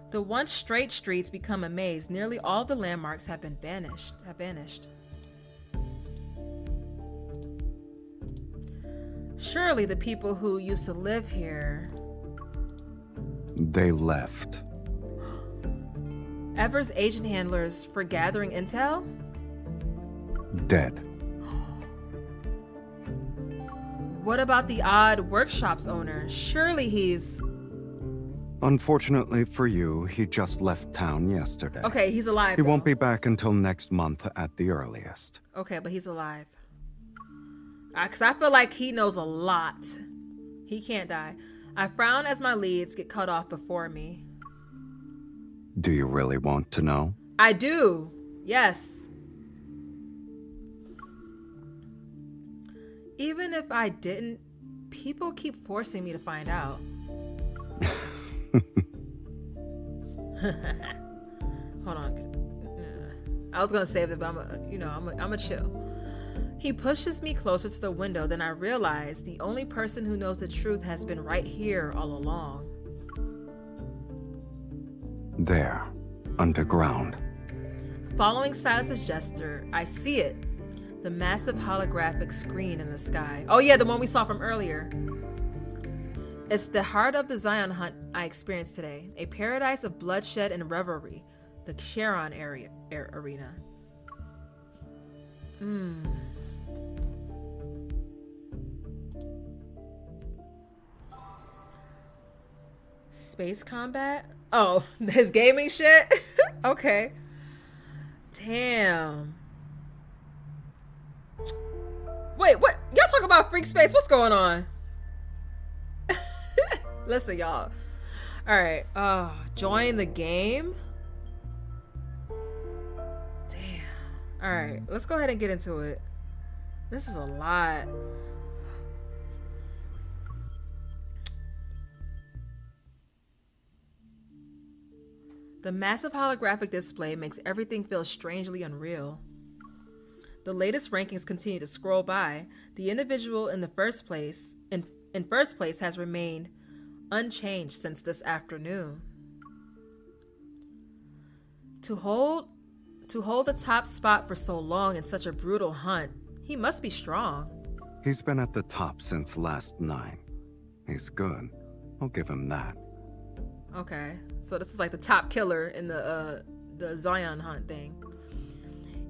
The once straight streets become a maze. Nearly all the landmarks have been vanished. Surely the people who used to live here... They left. Ever's agent handlers for gathering intel? Dead. What about the odd workshop's owner? Surely he's... Unfortunately for you, he just left town yesterday. Okay, he's alive. He won't be back until next month at the earliest. Okay, but he's alive. Because I feel like he knows a lot. He can't die. I frown as my leads get cut off before me. Do you really want to know? I do. Yes. Even if I didn't, people keep forcing me to find out. Hold on. I was gonna save it, but I'm a chill. He pushes me closer to the window, then I realize the only person who knows the truth has been right here all along. There, underground. Following Sylus's gesture, I see it. The massive holographic screen in the sky. Oh yeah, the one we saw from earlier. It's the heart of the Zion hunt I experienced today. A paradise of bloodshed and revelry. The Charon arena. Space combat? Oh, his gaming shit? Okay. Damn. Wait, what? Y'all talk about freak space? What's going on? Listen, y'all. All right. Join the game? Damn. All right. Let's go ahead and get into it. This is a lot. The massive holographic display makes everything feel strangely unreal. The latest rankings continue to scroll by. The individual in first place has remained unchanged since this afternoon. To hold the top spot for so long in such a brutal hunt, he must be strong. He's been at the top since last night. He's good. I'll give him that. Okay, so this is like the top killer in the Zion hunt thing.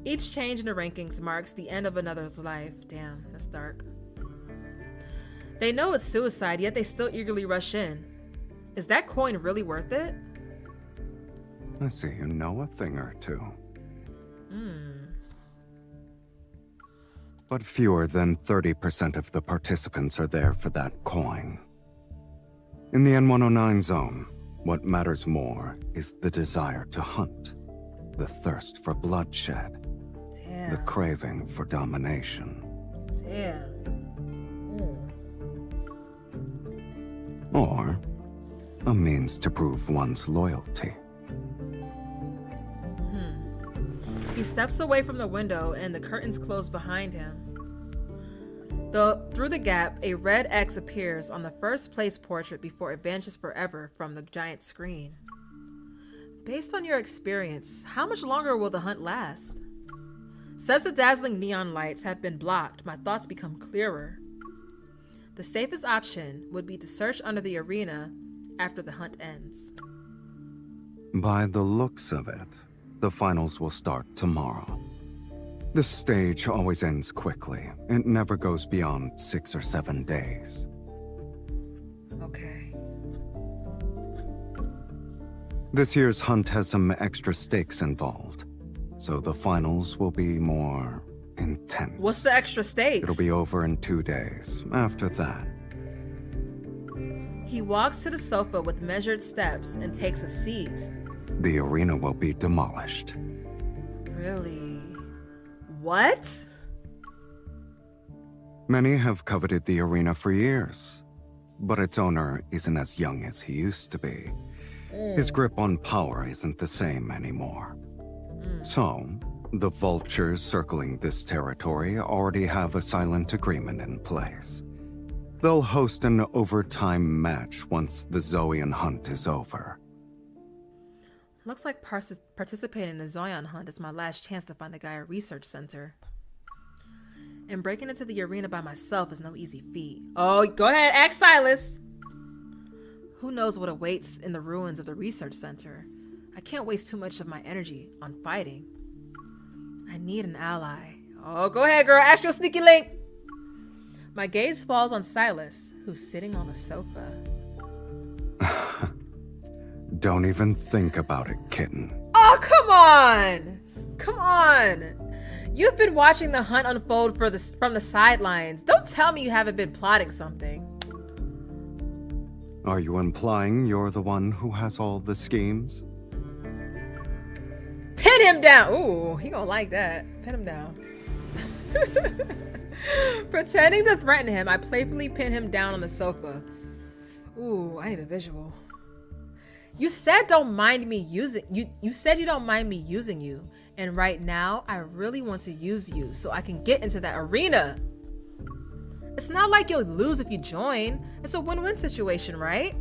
Each change in the rankings marks the end of another's life. Damn, that's dark. They know it's suicide, yet they still eagerly rush in. Is that coin really worth it? I see you know a thing or two. But fewer than 30% of the participants are there for that coin. In the N109 zone, what matters more is the desire to hunt, the thirst for bloodshed, Damn. the craving for domination. Damn. Or a means to prove one's loyalty. He steps away from the window and the curtains close behind him. Through the gap, a red X appears on the first place portrait before it vanishes forever from the giant screen. Based on your experience, how much longer will the hunt last? Since the dazzling neon lights have been blocked, my thoughts become clearer. The safest option would be to search under the arena after the hunt ends. By the looks of it, the finals will start tomorrow. This stage always ends quickly. It never goes beyond 6 or 7 days. Okay. This year's hunt has some extra stakes involved, so the finals will be more intense. What's the extra stakes? It'll be over in 2 days. After that, he walks to the sofa with measured steps and takes a seat. the arena will be demolished. Really? What? Many have coveted the arena for years, but its owner isn't as young as he used to be. His grip on power isn't the same anymore. So, the vultures circling this territory already have a silent agreement in place. They'll host an overtime match once the Zoan hunt is over. Looks like participating in the Zoan hunt is my last chance to find the Gaia Research Center. And breaking into the arena by myself is no easy feat. Oh, go ahead, ask Sylus! Who knows what awaits in the ruins of the research center? I can't waste too much of my energy on fighting. I need an ally. Oh, go ahead, girl, ask your sneaky link! My gaze falls on Sylus, who's sitting on the sofa. Don't even think about it, kitten. Oh, come on! Come on! You've been watching the hunt unfold from the sidelines. Don't tell me you haven't been plotting something. Are you implying you're the one who has all the schemes? Pin him down! Ooh, he gonna like that. Pin him down. Pretending to threaten him, I playfully pin him down on the sofa. Ooh, I need a visual. You said don't mind me using you said you don't mind me using you, and right now I really want to use you so I can get into that arena. It's not like you'll lose if you join. It's a win-win situation, right?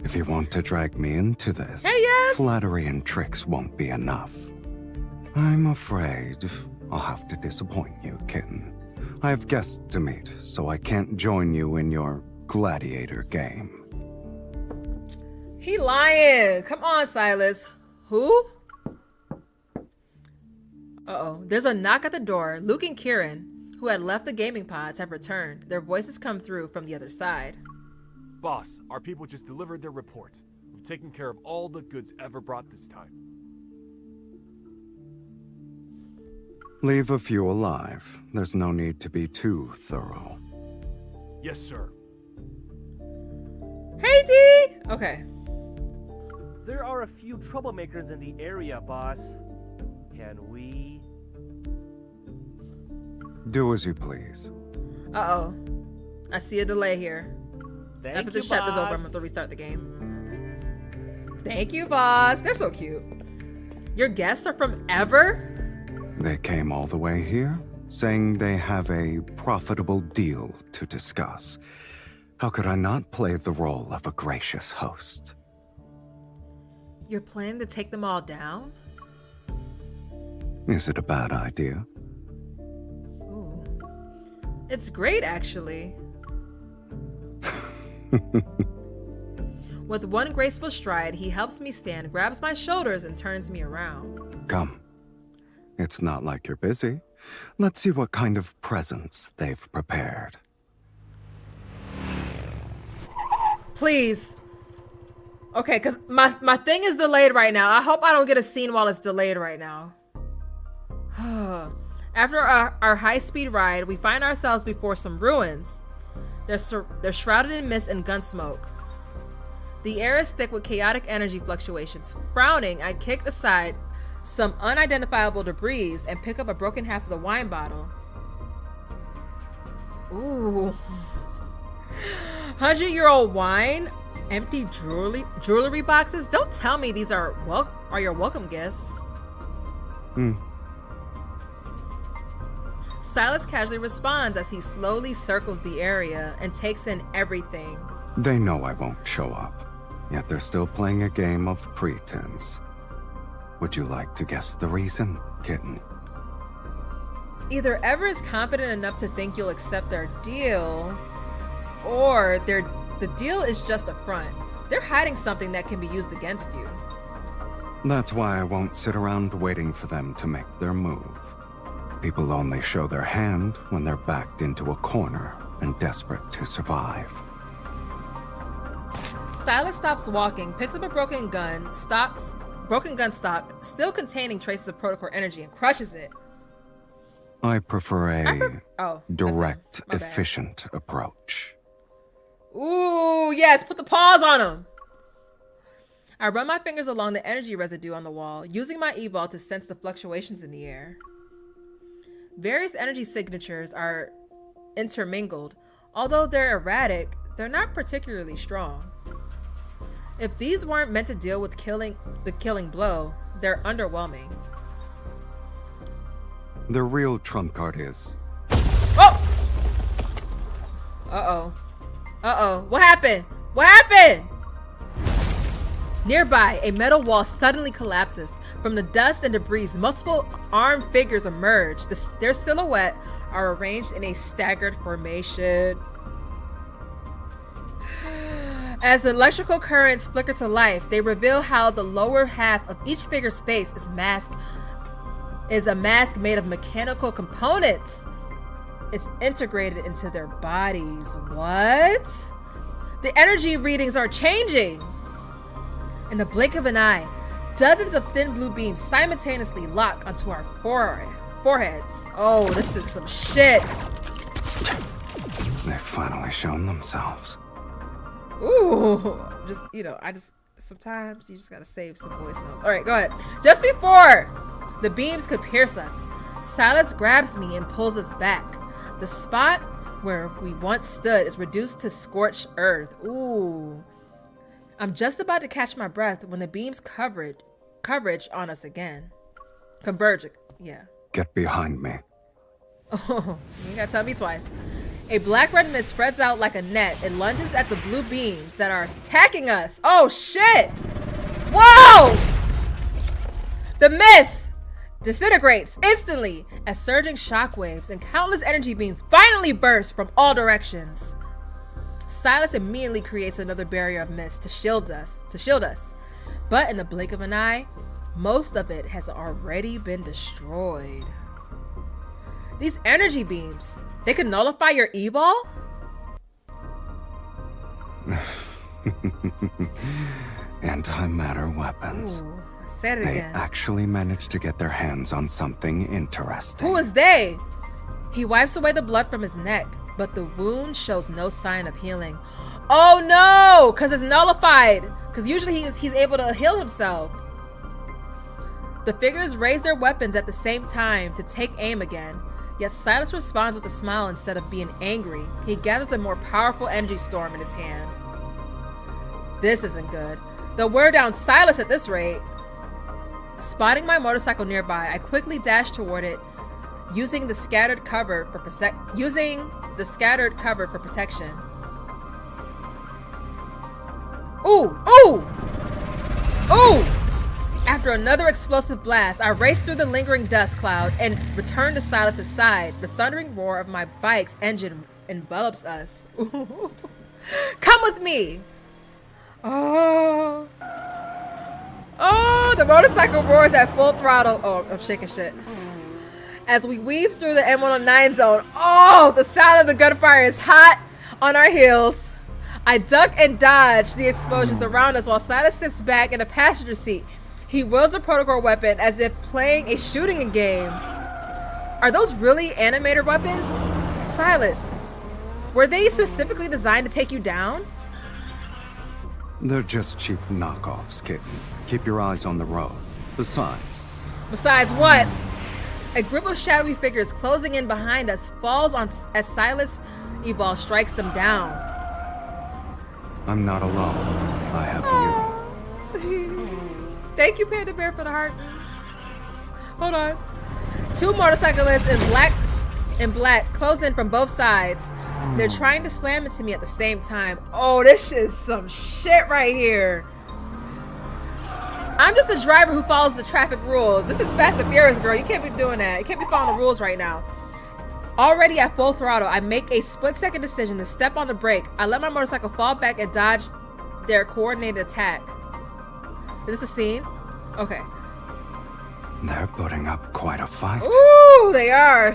If you want to drag me into this, hey, yes. Flattery and tricks won't be enough. I'm afraid I'll have to disappoint you, kitten. I have guests to meet, so I can't join you in your gladiator game. He lying. Come on, Sylus. Who? Uh-oh. There's a knock at the door. Luke and Kieran, who had left the gaming pods, have returned. Their voices come through from the other side. Boss, our people just delivered their report. We've taken care of all the goods ever brought this time. Leave a few alive. There's no need to be too thorough. Yes, sir. Hey, D! Okay. There are a few troublemakers in the area, boss. Can we? Do as you please. Uh-oh. I see a delay here. Thank After this you, chapter's over, I'm boss. gonna have to restart the game. Thank you, boss. They're so cute. Your guests are from Ever? They came all the way here, saying they have a profitable deal to discuss. How could I not play the role of a gracious host? You're planning to take them all down? Is it a bad idea? Ooh. It's great, actually. With one graceful stride, he helps me stand, grabs my shoulders, and turns me around. Come. It's not like you're busy. Let's see what kind of presents they've prepared. Please. Okay, because my thing is delayed right now. I hope I don't get a scene while it's delayed right now. After our high-speed ride, we find ourselves before some ruins. They're shrouded in mist and gun smoke. The air is thick with chaotic energy fluctuations. Frowning, I kick aside some unidentifiable debris and pick up a broken half of the wine bottle. Ooh. 100-year-old wine, empty jewelry boxes. Don't tell me these are your welcome gifts. Sylus casually responds as he slowly circles the area and takes in everything. They know I won't show up, yet they're still playing a game of pretense. Would you like to guess the reason, kitten? Either Ever is confident enough to think you'll accept their deal, or the deal is just a front. They're hiding something that can be used against you. That's why I won't sit around waiting for them to make their move. People only show their hand when they're backed into a corner and desperate to survive. Sylus stops walking, picks up a broken gun stock, still containing traces of protocore energy, and crushes it. I prefer a direct, my bad. efficient approach. Ooh, yes, put the paws on him. I run my fingers along the energy residue on the wall, using my e-ball to sense the fluctuations in the air. Various energy signatures are intermingled. Although they're erratic, they're not particularly strong. If these weren't meant to deal with the killing blow, they're underwhelming. The real trump card is... Oh! Uh-oh. Uh-oh. What happened? What happened? Nearby, a metal wall suddenly collapses. From the dust and debris, multiple armed figures emerge. Their silhouettes are arranged in a staggered formation. As the electrical currents flicker to life, they reveal how the lower half of each figure's face is a mask made of mechanical components. It's integrated into their bodies. What? The energy readings are changing. In the blink of an eye, dozens of thin blue beams simultaneously lock onto our foreheads. Oh, this is some shit. They've finally shown themselves. Ooh, sometimes you just gotta save some voice notes. All right, go ahead. Just before the beams could pierce us, Sylus grabs me and pulls us back. The spot where we once stood is reduced to scorched earth. Ooh. I'm just about to catch my breath when the beams coverage on us again. Converge, yeah. Get behind me. Oh, you gotta tell me twice. A black-red mist spreads out like a net and lunges at the blue beams that are attacking us. Oh, shit! Whoa! The mist disintegrates instantly as surging shockwaves and countless energy beams finally burst from all directions. Sylus immediately creates another barrier of mist to shield us. But in the blink of an eye, most of it has already been destroyed. These energy beams, they can nullify your e-ball? Antimatter weapons. Ooh, said it They again. actually managed to get their hands on something interesting. Who is they? He wipes away the blood from his neck, but the wound shows no sign of healing. Oh no, because it's nullified. Because usually he's able to heal himself. The figures raise their weapons at the same time to take aim again. Yet Sylus responds with a smile instead of being angry. He gathers a more powerful energy storm in his hand. This isn't good. They'll wear down Sylus at this rate. Spotting my motorcycle nearby, I quickly dash toward it, using the scattered cover for protection. Ooh! Ooh! Ooh! After another explosive blast, I race through the lingering dust cloud and return to Sylus' side. The thundering roar of my bike's engine envelops us. Ooh. Come with me! Oh! Oh, the motorcycle roars at full throttle. Oh, I'm shaking shit. As we weave through the M109 zone, oh, the sound of the gunfire is hot on our heels. I duck and dodge the explosions around us while Sylus sits back in the passenger seat. He wields a protocol weapon as if playing a shooting game. Are those really animator weapons? Sylus, were they specifically designed to take you down? They're just cheap knockoffs, kitten. Keep your eyes on the road. Besides what? A group of shadowy figures closing in behind us falls on as Sylus' e-ball strikes them down. I'm not alone. I have you. Thank you, Panda Bear, for the heart. Hold on. Two motorcyclists in black close in from both sides. They're trying to slam into me at the same time. Oh, this shit is some shit right here. I'm just a driver who follows the traffic rules. This is Fast and Furious, girl. You can't be doing that. You can't be following the rules right now. Already at full throttle, I make a split-second decision to step on the brake. I let my motorcycle fall back and dodge their coordinated attack. Is this a scene? Okay. They're putting up quite a fight. Ooh, they are.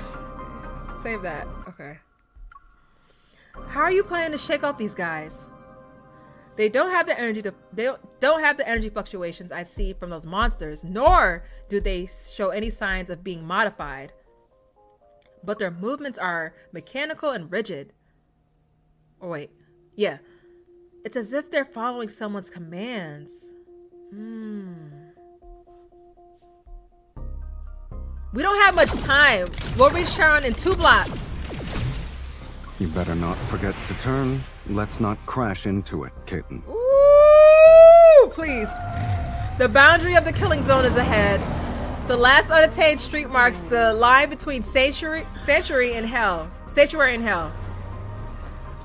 Save that. Okay. How are you planning to shake off these guys? They don't have the energy fluctuations I see from those monsters, nor do they show any signs of being modified. But their movements are mechanical and rigid. Oh wait, yeah. It's as if they're following someone's commands. We don't have much time. We'll reach Sharon in 2 blocks. You better not forget to turn. Let's not crash into it, kitten. Ooh, please. The boundary of the killing zone is ahead. The last unattained street marks the line between sanctuary and hell.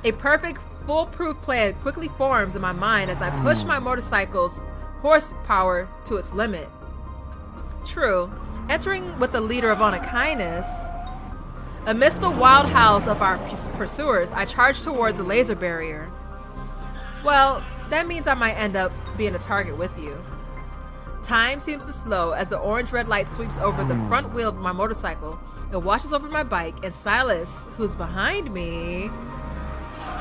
A perfect, foolproof plan quickly forms in my mind as I push my motorcycle's horsepower to its limit. True, entering with the leader of honor kindness. Amidst the wild howls of our pursuers, I charge towards the laser barrier. Well, that means I might end up being a target with you. Time seems to slow as the orange-red light sweeps over the front wheel of my motorcycle. It washes over my bike, and Sylus, who's behind me,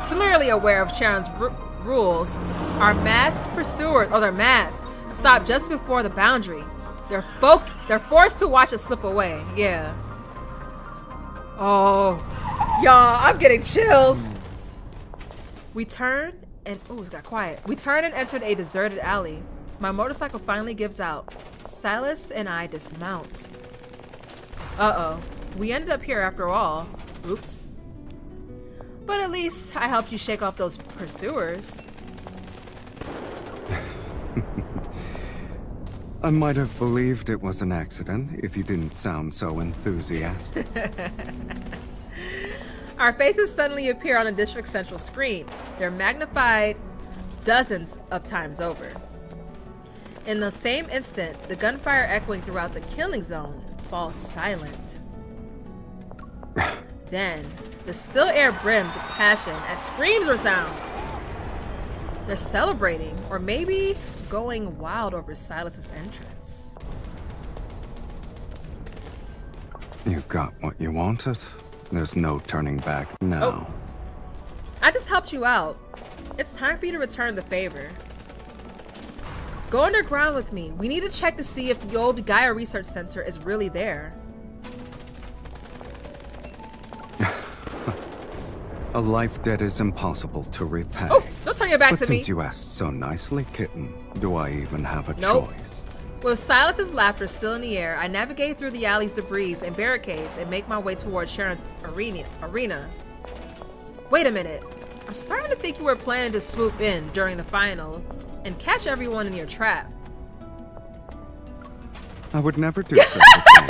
clearly aware of Sharon's rules, our masked pursuers, they're masked, stop just before the boundary. They're forced to watch us slip away. Yeah. Oh, y'all, I'm getting chills. We turn and it got quiet. We turned and entered a deserted alley. My motorcycle finally gives out. Sylus and I dismount. Uh-oh, we ended up here after all. Oops. But at least I helped you shake off those pursuers. I might have believed it was an accident if you didn't sound so enthusiastic. Our faces suddenly appear on a District Central screen. They're magnified dozens of times over. In the same instant, the gunfire echoing throughout the killing zone falls silent. Then, the still air brims with passion as screams resound. They're celebrating, or maybe going wild over Sylus's entrance. You got what you wanted. There's no turning back now. Oh. I just helped you out. It's time for you to return the favor. Go underground with me. We need to check to see if the old Gaia Research Center is really there. A life debt is impossible to repay. Oh, don't turn your back to me. Since you asked so nicely, kitten, do I even have a choice? With Sylus's laughter still in the air, I navigate through the alley's debris and barricades and make my way towards Sharon's arena. Wait a minute. I'm starting to think you were planning to swoop in during the finals and catch everyone in your trap. I would never do such a thing.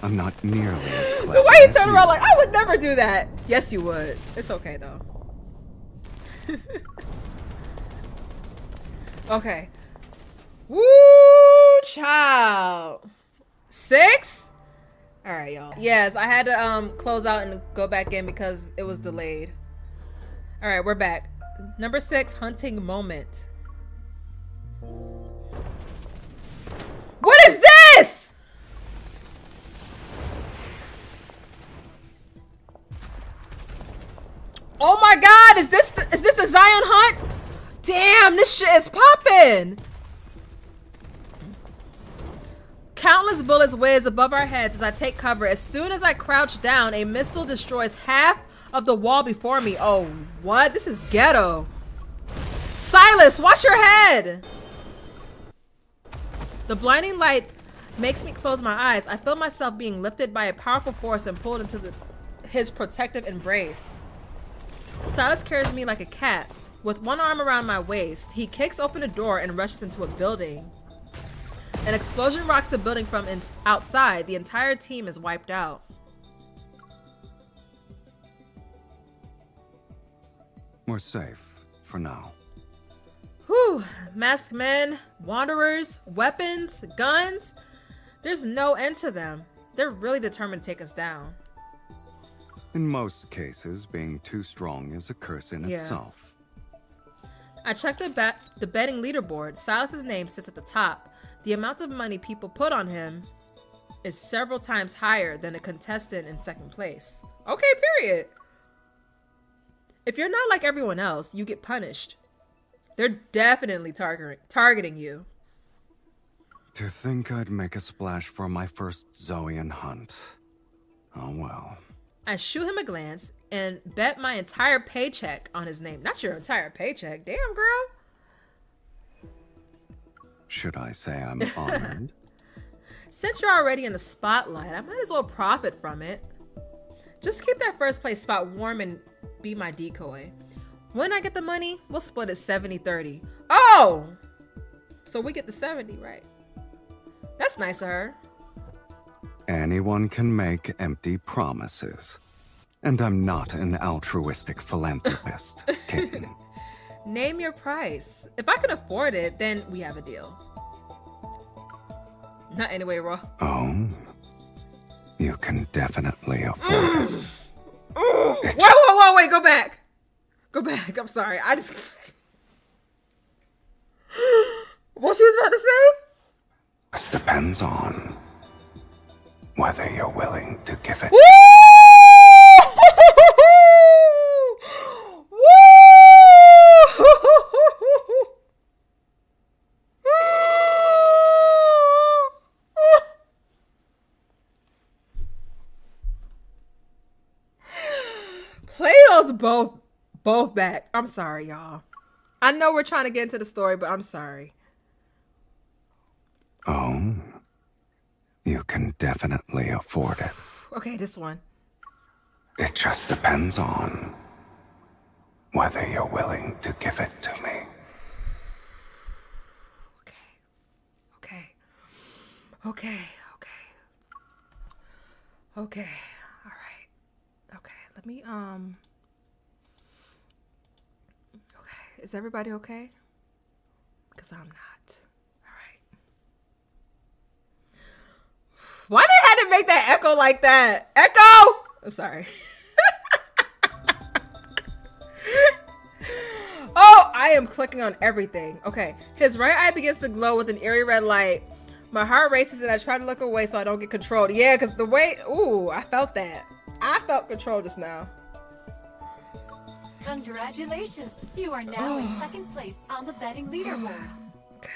I'm not nearly as clever. The way you turn around like, I would never do that. Yes, you would. It's okay, though. Okay. Woo, child. 6? All right, y'all. Yes, I had to close out and go back in because it was delayed. All right, we're back. Number 6, hunting moment. What is this? Oh my God, is this the Zayne hunt? Damn, this shit is popping. Countless bullets whiz above our heads as I take cover. As soon as I crouch down, a missile destroys half of the wall before me. Oh, what? This is ghetto. Sylus, watch your head. The blinding light makes me close my eyes. I feel myself being lifted by a powerful force and pulled into his protective embrace. Sylus carries me like a cat. With one arm around my waist, he kicks open a door and rushes into a building. An explosion rocks the building from outside. The entire team is wiped out. We're safe for now. Whew. Masked men, wanderers, weapons, guns. There's no end to them. They're really determined to take us down. In most cases, being too strong is a curse in itself. I checked the betting leaderboard. Sylus's name sits at the top. The amount of money people put on him is several times higher than a contestant in second place. Okay, period. If you're not like everyone else, you get punished. They're definitely targeting you. To think I'd make a splash for my first Zoian hunt. Oh well. I shoot him a glance and bet my entire paycheck on his name. Not your entire paycheck. Damn, girl. Should I say I'm honored? Since you're already in the spotlight, I might as well profit from it. Just keep that first place spot warm and be my decoy. When I get the money, we'll split it 70-30. Oh! So we get the 70, right? That's nice of her. Anyone can make empty promises. And I'm not an altruistic philanthropist, Kitten. Name your price. If I can afford it, then we have a deal. Not anyway, Raw. Oh, you can definitely afford it. Wait, go back. Go back. I'm sorry. I just... What she was about to say? This depends on whether you're willing to give it. Woo! Play those both back. I'm sorry, y'all. I know we're trying to get into the story, but I'm sorry. Oh, you can definitely afford it. Okay, this one. It just depends on whether you're willing to give it to me. Okay. All right. Okay, let me, okay, is everybody okay? Because I'm not. All right. Why did I have to make that echo like that? Echo! I'm sorry. Oh, I am clicking on everything. Okay, his right eye begins to glow with an eerie red light. My heart races and I try to look away so I don't get controlled. Yeah, because the way, ooh, I felt that. I felt control just now. Congratulations, you are now in second place on the betting leaderboard. Okay.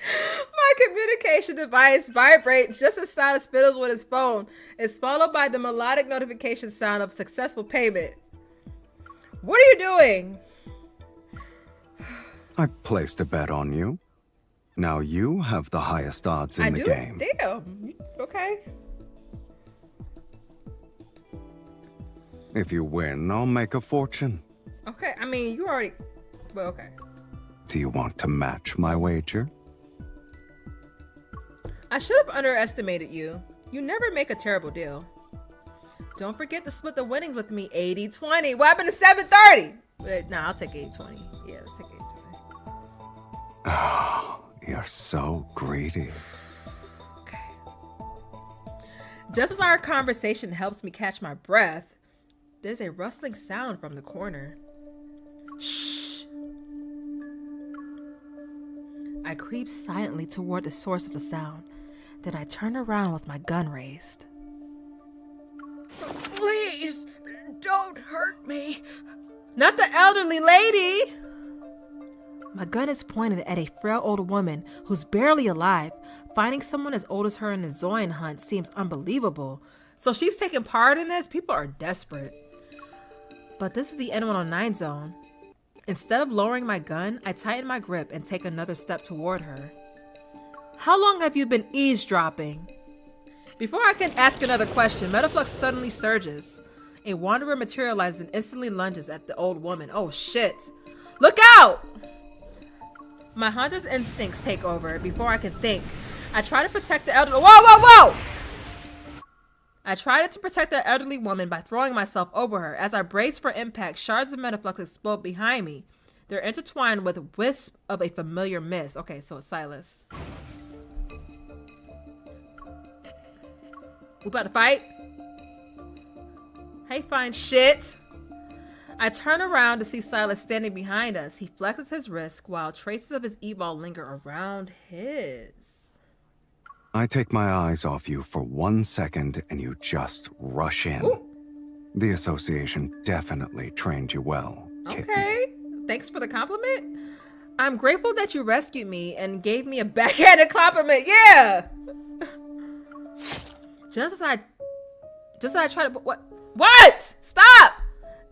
My communication device vibrates just as Sylus fiddles with his phone. It's followed by the melodic notification sound of successful payment. What are you doing? I placed a bet on you. Now you have the highest odds in the game. Damn. Okay. If you win, I'll make a fortune. Okay. I mean, you already... Well, okay. Do you want to match my wager? I should have underestimated you. You never make a terrible deal. Don't forget to split the winnings with me 80-20. What happened to 7-30? Nah, I'll take 80-20. Yeah, let's take 80-20. Oh, you're so greedy. Okay. Just as our conversation helps me catch my breath, there's a rustling sound from the corner. Shh. I creep silently toward the source of the sound. Then I turn around with my gun raised. Please, don't hurt me. Not the elderly lady! My gun is pointed at a frail old woman who's barely alive. Finding someone as old as her in the Zoian hunt seems unbelievable. So she's taking part in this? People are desperate. But this is the N109 zone. Instead of lowering my gun, I tighten my grip and take another step toward her. How long have you been eavesdropping? Before I can ask another question, Metaflux suddenly surges. A wanderer materializes and instantly lunges at the old woman. Oh shit. Look out! My hunter's instincts take over before I can think. I try to protect the elderly— Whoa! I tried to protect the elderly woman by throwing myself over her. As I brace for impact, shards of Metaflux explode behind me. They're intertwined with a wisp of a familiar mist. Okay, so it's Sylus. We about to fight? Hey, fine shit. I turn around to see Sylus standing behind us. He flexes his wrist while traces of his evol linger around his. I take my eyes off you for 1 second and you just rush in. Ooh. The association definitely trained you well, kitten. Okay, thanks for the compliment. I'm grateful that you rescued me and gave me a backhanded compliment. Yeah. Just as I try to— What? Stop!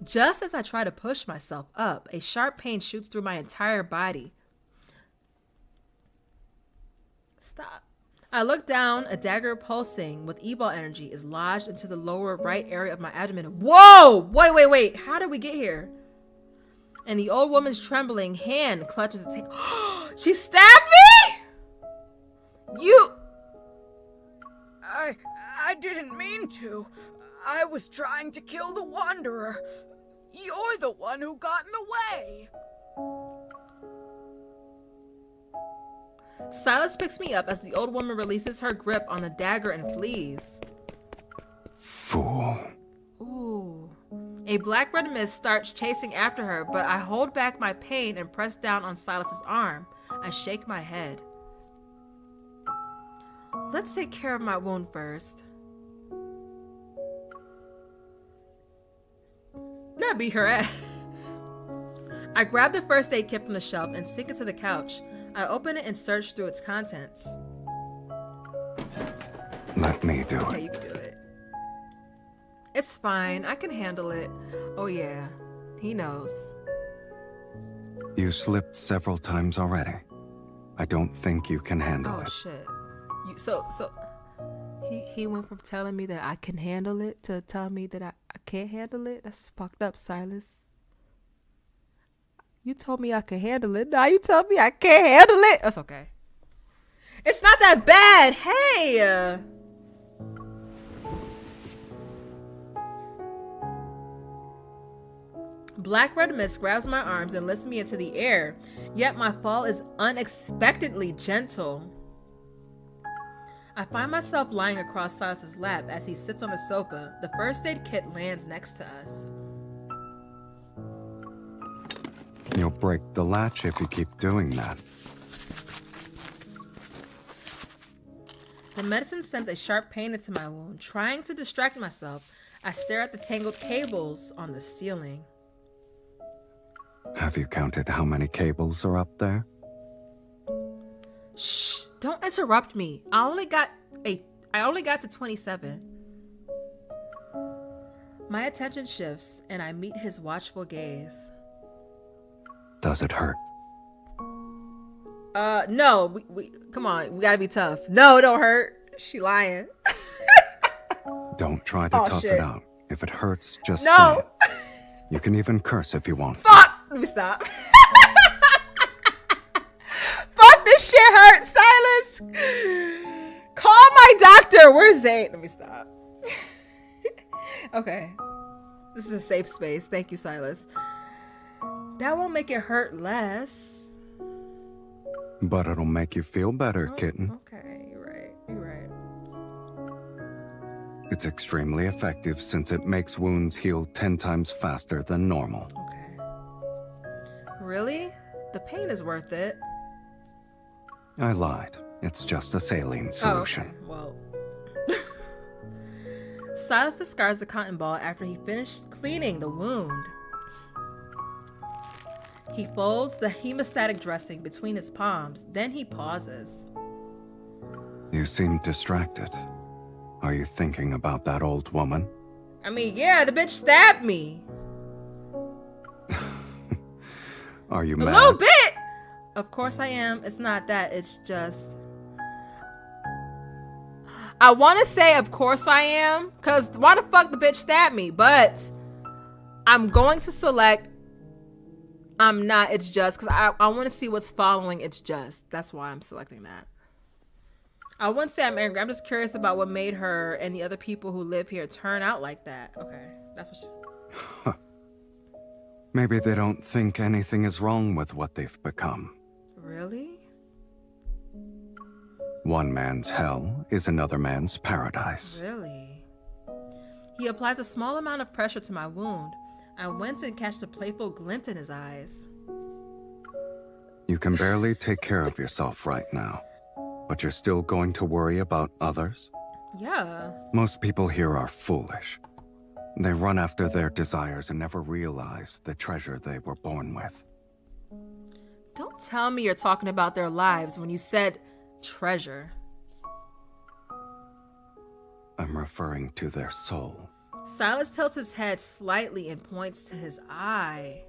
Just as I try to push myself up, a sharp pain shoots through my entire body. Stop. I look down. A dagger pulsing with evil energy is lodged into the lower right area of my abdomen. Whoa! Wait. How did we get here? And the old woman's trembling hand clutches its hand. She stabbed me? You... I didn't mean to. I was trying to kill the Wanderer. You're the one who got in the way. Sylus picks me up as the old woman releases her grip on the dagger and flees. Fool. Ooh. A black-red mist starts chasing after her, but I hold back my pain and press down on Sylus's arm. I shake my head. Let's take care of my wound first. Not beat her ass. I grab the first aid kit from the shelf and sink it to the couch. I open it and search through its contents. Let me do Okay, it. you can do it. It's fine. I can handle it. Oh yeah, he knows. You slipped several times already. I don't think you can handle Oh it. shit. So he went from telling me that I can handle it to telling me that I can't handle it. That's fucked up, Sylus. You told me I could handle it. Now you tell me I can't handle it. That's okay. It's not that bad. Hey. Black red mist grabs my arms and lifts me into the air. Yet my fall is unexpectedly gentle. I find myself lying across Sylus's lap as he sits on the sofa. The first aid kit lands next to us. You'll break the latch if you keep doing that. The medicine sends a sharp pain into my wound. Trying to distract myself, I stare at the tangled cables on the ceiling. Have you counted how many cables are up there? Shh! Don't interrupt me. I only got to 27. My attention shifts and I meet his watchful gaze. Does it hurt? No. We come on. We gotta be tough. No, it don't hurt. She lying. Don't try to tough shit. it out. If it hurts, just No. say it. You can even curse if you want. Fuck! Let me stop. Fuck, this shit hurts, Sylus. Call my doctor. Where's Zayne? Let me stop. Okay. This is a safe space. Thank you, Sylus. That won't make it hurt less. But it'll make you feel better, Oh, kitten. Okay, you're right. You're right. It's extremely effective since it makes wounds heal 10 times faster than normal. Okay. Really? The pain is worth it. I lied. It's just a saline solution. Oh, okay. Well. Sylus discards the cotton ball after he finishes cleaning the wound. He folds the hemostatic dressing between his palms, then he pauses. You seem distracted. Are you thinking about that old woman? I mean, yeah, the bitch stabbed me. Are you A mad? little bit! Of course I am. It's not that. It's just... I want to say, of course I am, because why the fuck the bitch stabbed me? But I'm going to select I'm not, it's just, because I want to see what's following it's just. That's why I'm selecting that. I wouldn't say I'm angry. I'm just curious about what made her and the other people who live here turn out like that. Okay, that's what she... Maybe they don't think anything is wrong with what they've become. Really? One man's hell is another man's paradise. Really? He applies a small amount of pressure to my wound. I went and catched a playful glint in his eyes. You can barely take care of yourself right now, but you're still going to worry about others? Yeah. Most people here are foolish. They run after their desires and never realize the treasure they were born with. Don't tell me you're talking about their lives when you said treasure. I'm referring to their soul. Sylus tilts his head slightly and points to his eye.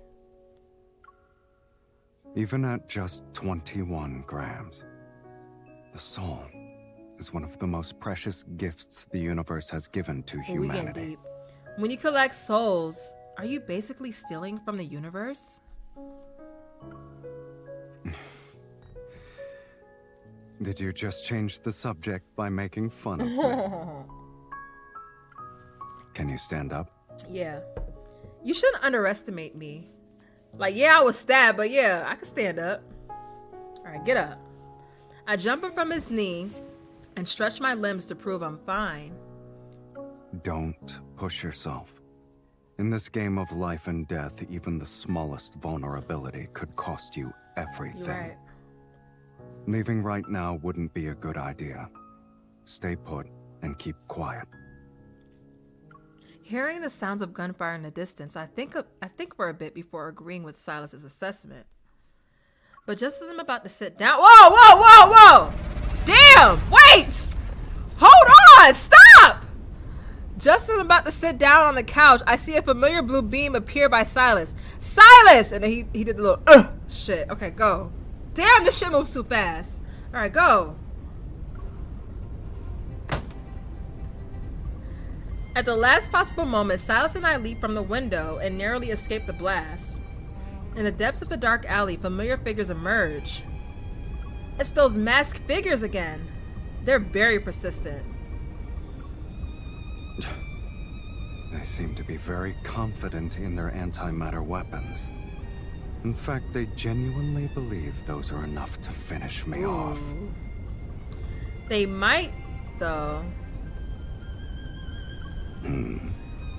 Even at just 21 grams, the soul is one of the most precious gifts the universe has given to humanity. When you collect souls, are you basically stealing from the universe? Did you just change the subject by making fun of me? Can you stand up? Yeah. You shouldn't underestimate me. Like, yeah, I was stabbed, but yeah, I can stand up. All right, get up. I jump up from his knee and stretch my limbs to prove I'm fine. Don't push yourself. In this game of life and death, even the smallest vulnerability could cost you everything. You're right. Leaving right now wouldn't be a good idea. Stay put and keep quiet. Hearing the sounds of gunfire in the distance, I think for a bit before agreeing with Sylus's assessment. But just as I'm about to sit down, whoa, whoa, whoa, whoa! Damn! Wait! Hold on! Stop! Just as I'm about to sit down on the couch, I see a familiar blue beam appear by Sylus. Sylus! And then he did the little shit. Okay, go. Damn, this shit moves too fast. All right, go. At the last possible moment, Sylus and I leap from the window and narrowly escape the blast. In the depths of the dark alley, familiar figures emerge. It's those masked figures again. They're very persistent. They seem to be very confident in their antimatter weapons. In fact, they genuinely believe those are enough to finish me off. They might, though.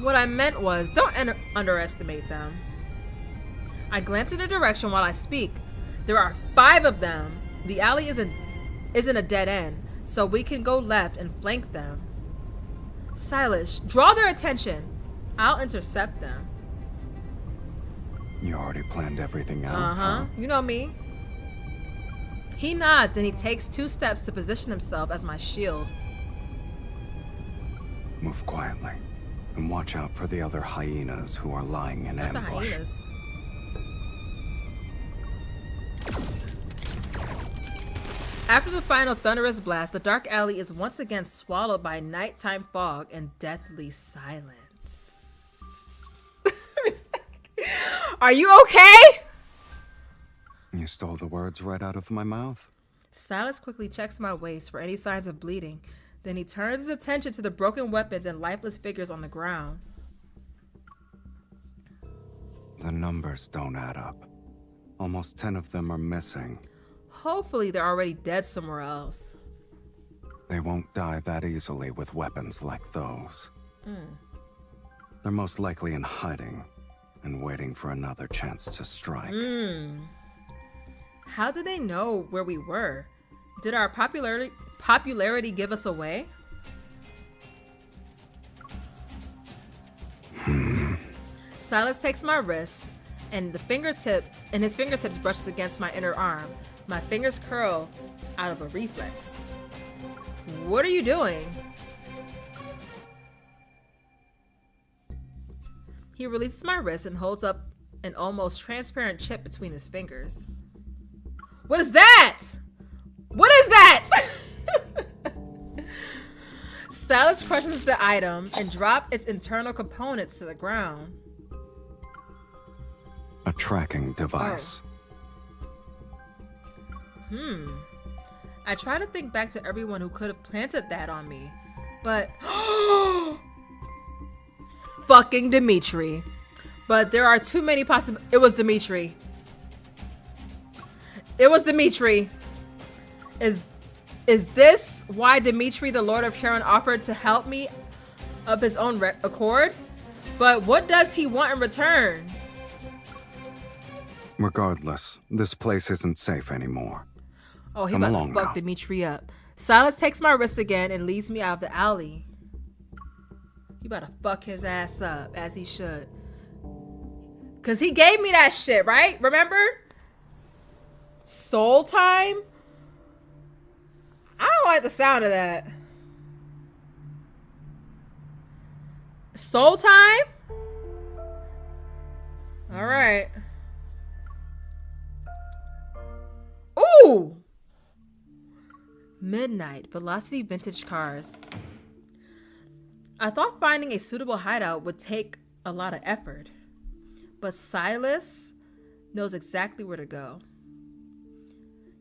What I meant was, don't underestimate them. I glance in their direction while I speak. There are 5 of them. The alley isn't a dead end, so we can go left and flank them. Sylus, draw their attention. I'll intercept them. You already planned everything out, huh? You know me. He nods, then he takes 2 steps to position himself as my shield. Move quietly, and watch out for the other hyenas who are lying in ambush. After the final thunderous blast, the dark alley is once again swallowed by nighttime fog and deathly silence. Are you okay? You stole the words right out of my mouth. Sylus quickly checks my waist for any signs of bleeding. Then he turns his attention to the broken weapons and lifeless figures on the ground. The numbers don't add up. Almost 10 of them are missing. Hopefully they're already dead somewhere else. They won't die that easily with weapons like those. They're most likely in hiding and waiting for another chance to strike. How did they know where we were? Did our popularity give us away? Sylus takes my wrist, and his fingertips brushes against my inner arm. My fingers curl out of a reflex. What are you doing? He releases my wrist and holds up an almost transparent chip between his fingers. What is that? What is that? Sylus crushes the item and drops its internal components to the ground. A tracking device. I try to think back to everyone who could have planted that on me, but fucking Dimitri. But there are too many possible. It was Dimitri. It was Dimitri. Is this why Dimitri, the Lord of Charon, offered to help me of his own accord? But what does he want in return? Regardless, this place isn't safe anymore. Oh, he Come about along to fuck now. Dimitri up. Sylus takes my wrist again and leads me out of the alley. He about to fuck his ass up, as he should. Cause he gave me that shit, right? Remember? Soul time? I don't like the sound of that. Soul time? All right. Ooh! Midnight, Velocity Vintage Cars. I thought finding a suitable hideout would take a lot of effort, but Sylus knows exactly where to go.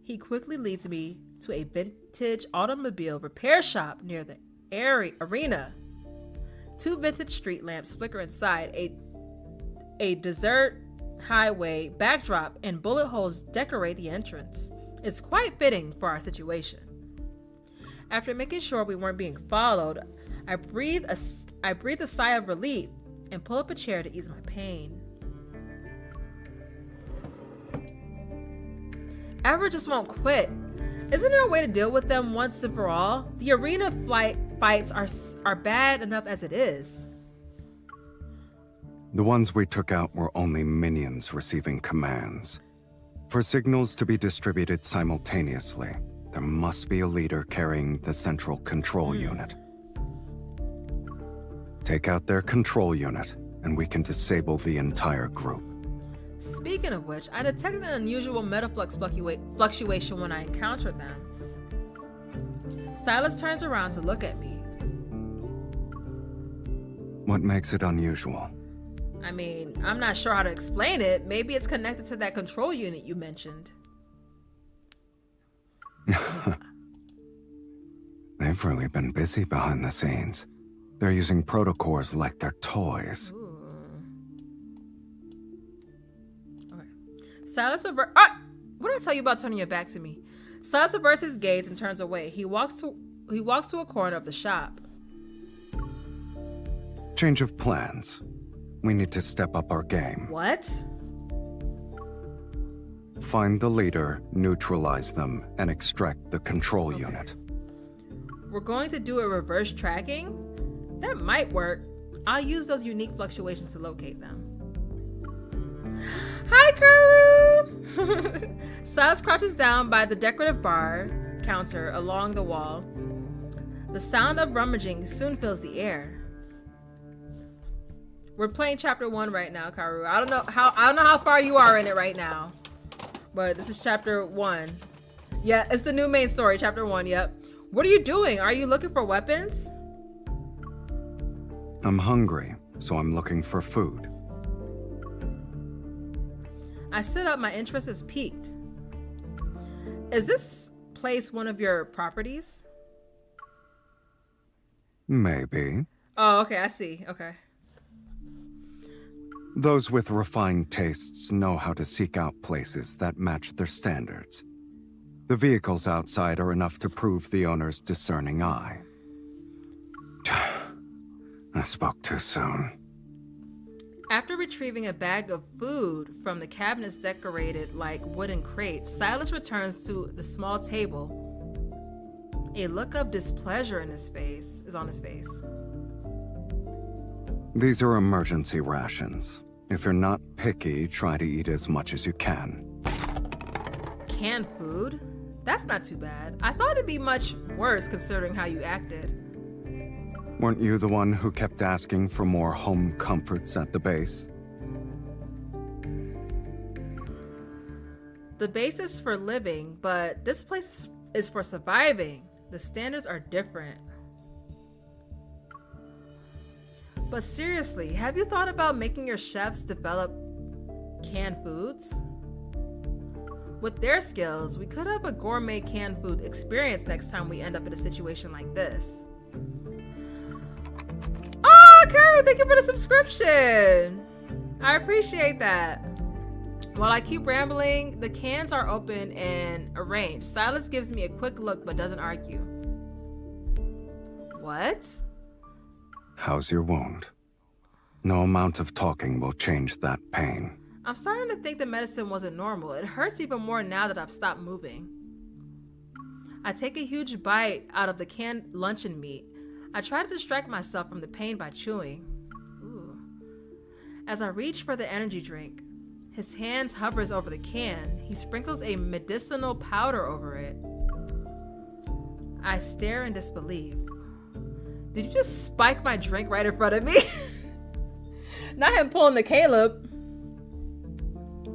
He quickly leads me to a vintage automobile repair shop near the arena. 2 vintage street lamps flicker inside, a desert highway backdrop and bullet holes decorate the entrance. It's quite fitting for our situation. After making sure we weren't being followed, I breathe a sigh of relief and pull up a chair to ease my pain. Ever just won't quit. Isn't there a way to deal with them once and for all? The arena fights are bad enough as it is. The ones we took out were only minions receiving commands. For signals to be distributed simultaneously, there must be a leader carrying the central control unit. Take out their control unit, and we can disable the entire group. Speaking of which, I detected an unusual metaflux fluctuation when I encountered them. Sylus turns around to look at me. What makes it unusual? I mean, I'm not sure how to explain it. Maybe it's connected to that control unit you mentioned. They've really been busy behind the scenes. They're using protocores like they're toys. Okay. Sylus what did I tell you about turning your back to me? Sylus averts his gaze and turns away. He walks to a corner of the shop. Change of plans. We need to step up our game. What? Find the leader, neutralize them, and extract the control unit. We're going to do a reverse tracking? That might work. I'll use those unique fluctuations to locate them. Hi, Karu! Sylus crouches down by the decorative bar counter along the wall. The sound of rummaging soon fills the air. We're playing chapter 1 right now, Karu. I don't know how far you are in it right now, but this is chapter 1. Yeah, it's the new main story, chapter 1. Yep. What are you doing? Are you looking for weapons? I'm hungry, so I'm looking for food. I sit up. My interest is piqued. Is this place one of your properties? Maybe. Oh, okay. I see. Okay. Those with refined tastes know how to seek out places that match their standards. The vehicles outside are enough to prove the owner's discerning eye. I spoke too soon. After retrieving a bag of food from the cabinets decorated like wooden crates, Sylus returns to the small table. A look of displeasure is on his face. These are emergency rations. If you're not picky, try to eat as much as you can. Canned food? That's not too bad. I thought it'd be much worse considering how you acted. Weren't you the one who kept asking for more home comforts at the base? The base is for living, but this place is for surviving. The standards are different. But seriously, have you thought about making your chefs develop canned foods? With their skills, we could have a gourmet canned food experience next time we end up in a situation like this. Oh, Carol, thank you for the subscription. I appreciate that. While I keep rambling, the cans are open and arranged. Sylus gives me a quick look but doesn't argue. What? How's your wound? No amount of talking will change that pain. I'm starting to think the medicine wasn't normal. It hurts even more now that I've stopped moving. I take a huge bite out of the canned luncheon meat. I try to distract myself from the pain by chewing. Ooh. As I reach for the energy drink, his hands hovers over the can. He sprinkles a medicinal powder over it. I stare in disbelief. Did you just spike my drink right in front of me? Not him pulling the Caleb.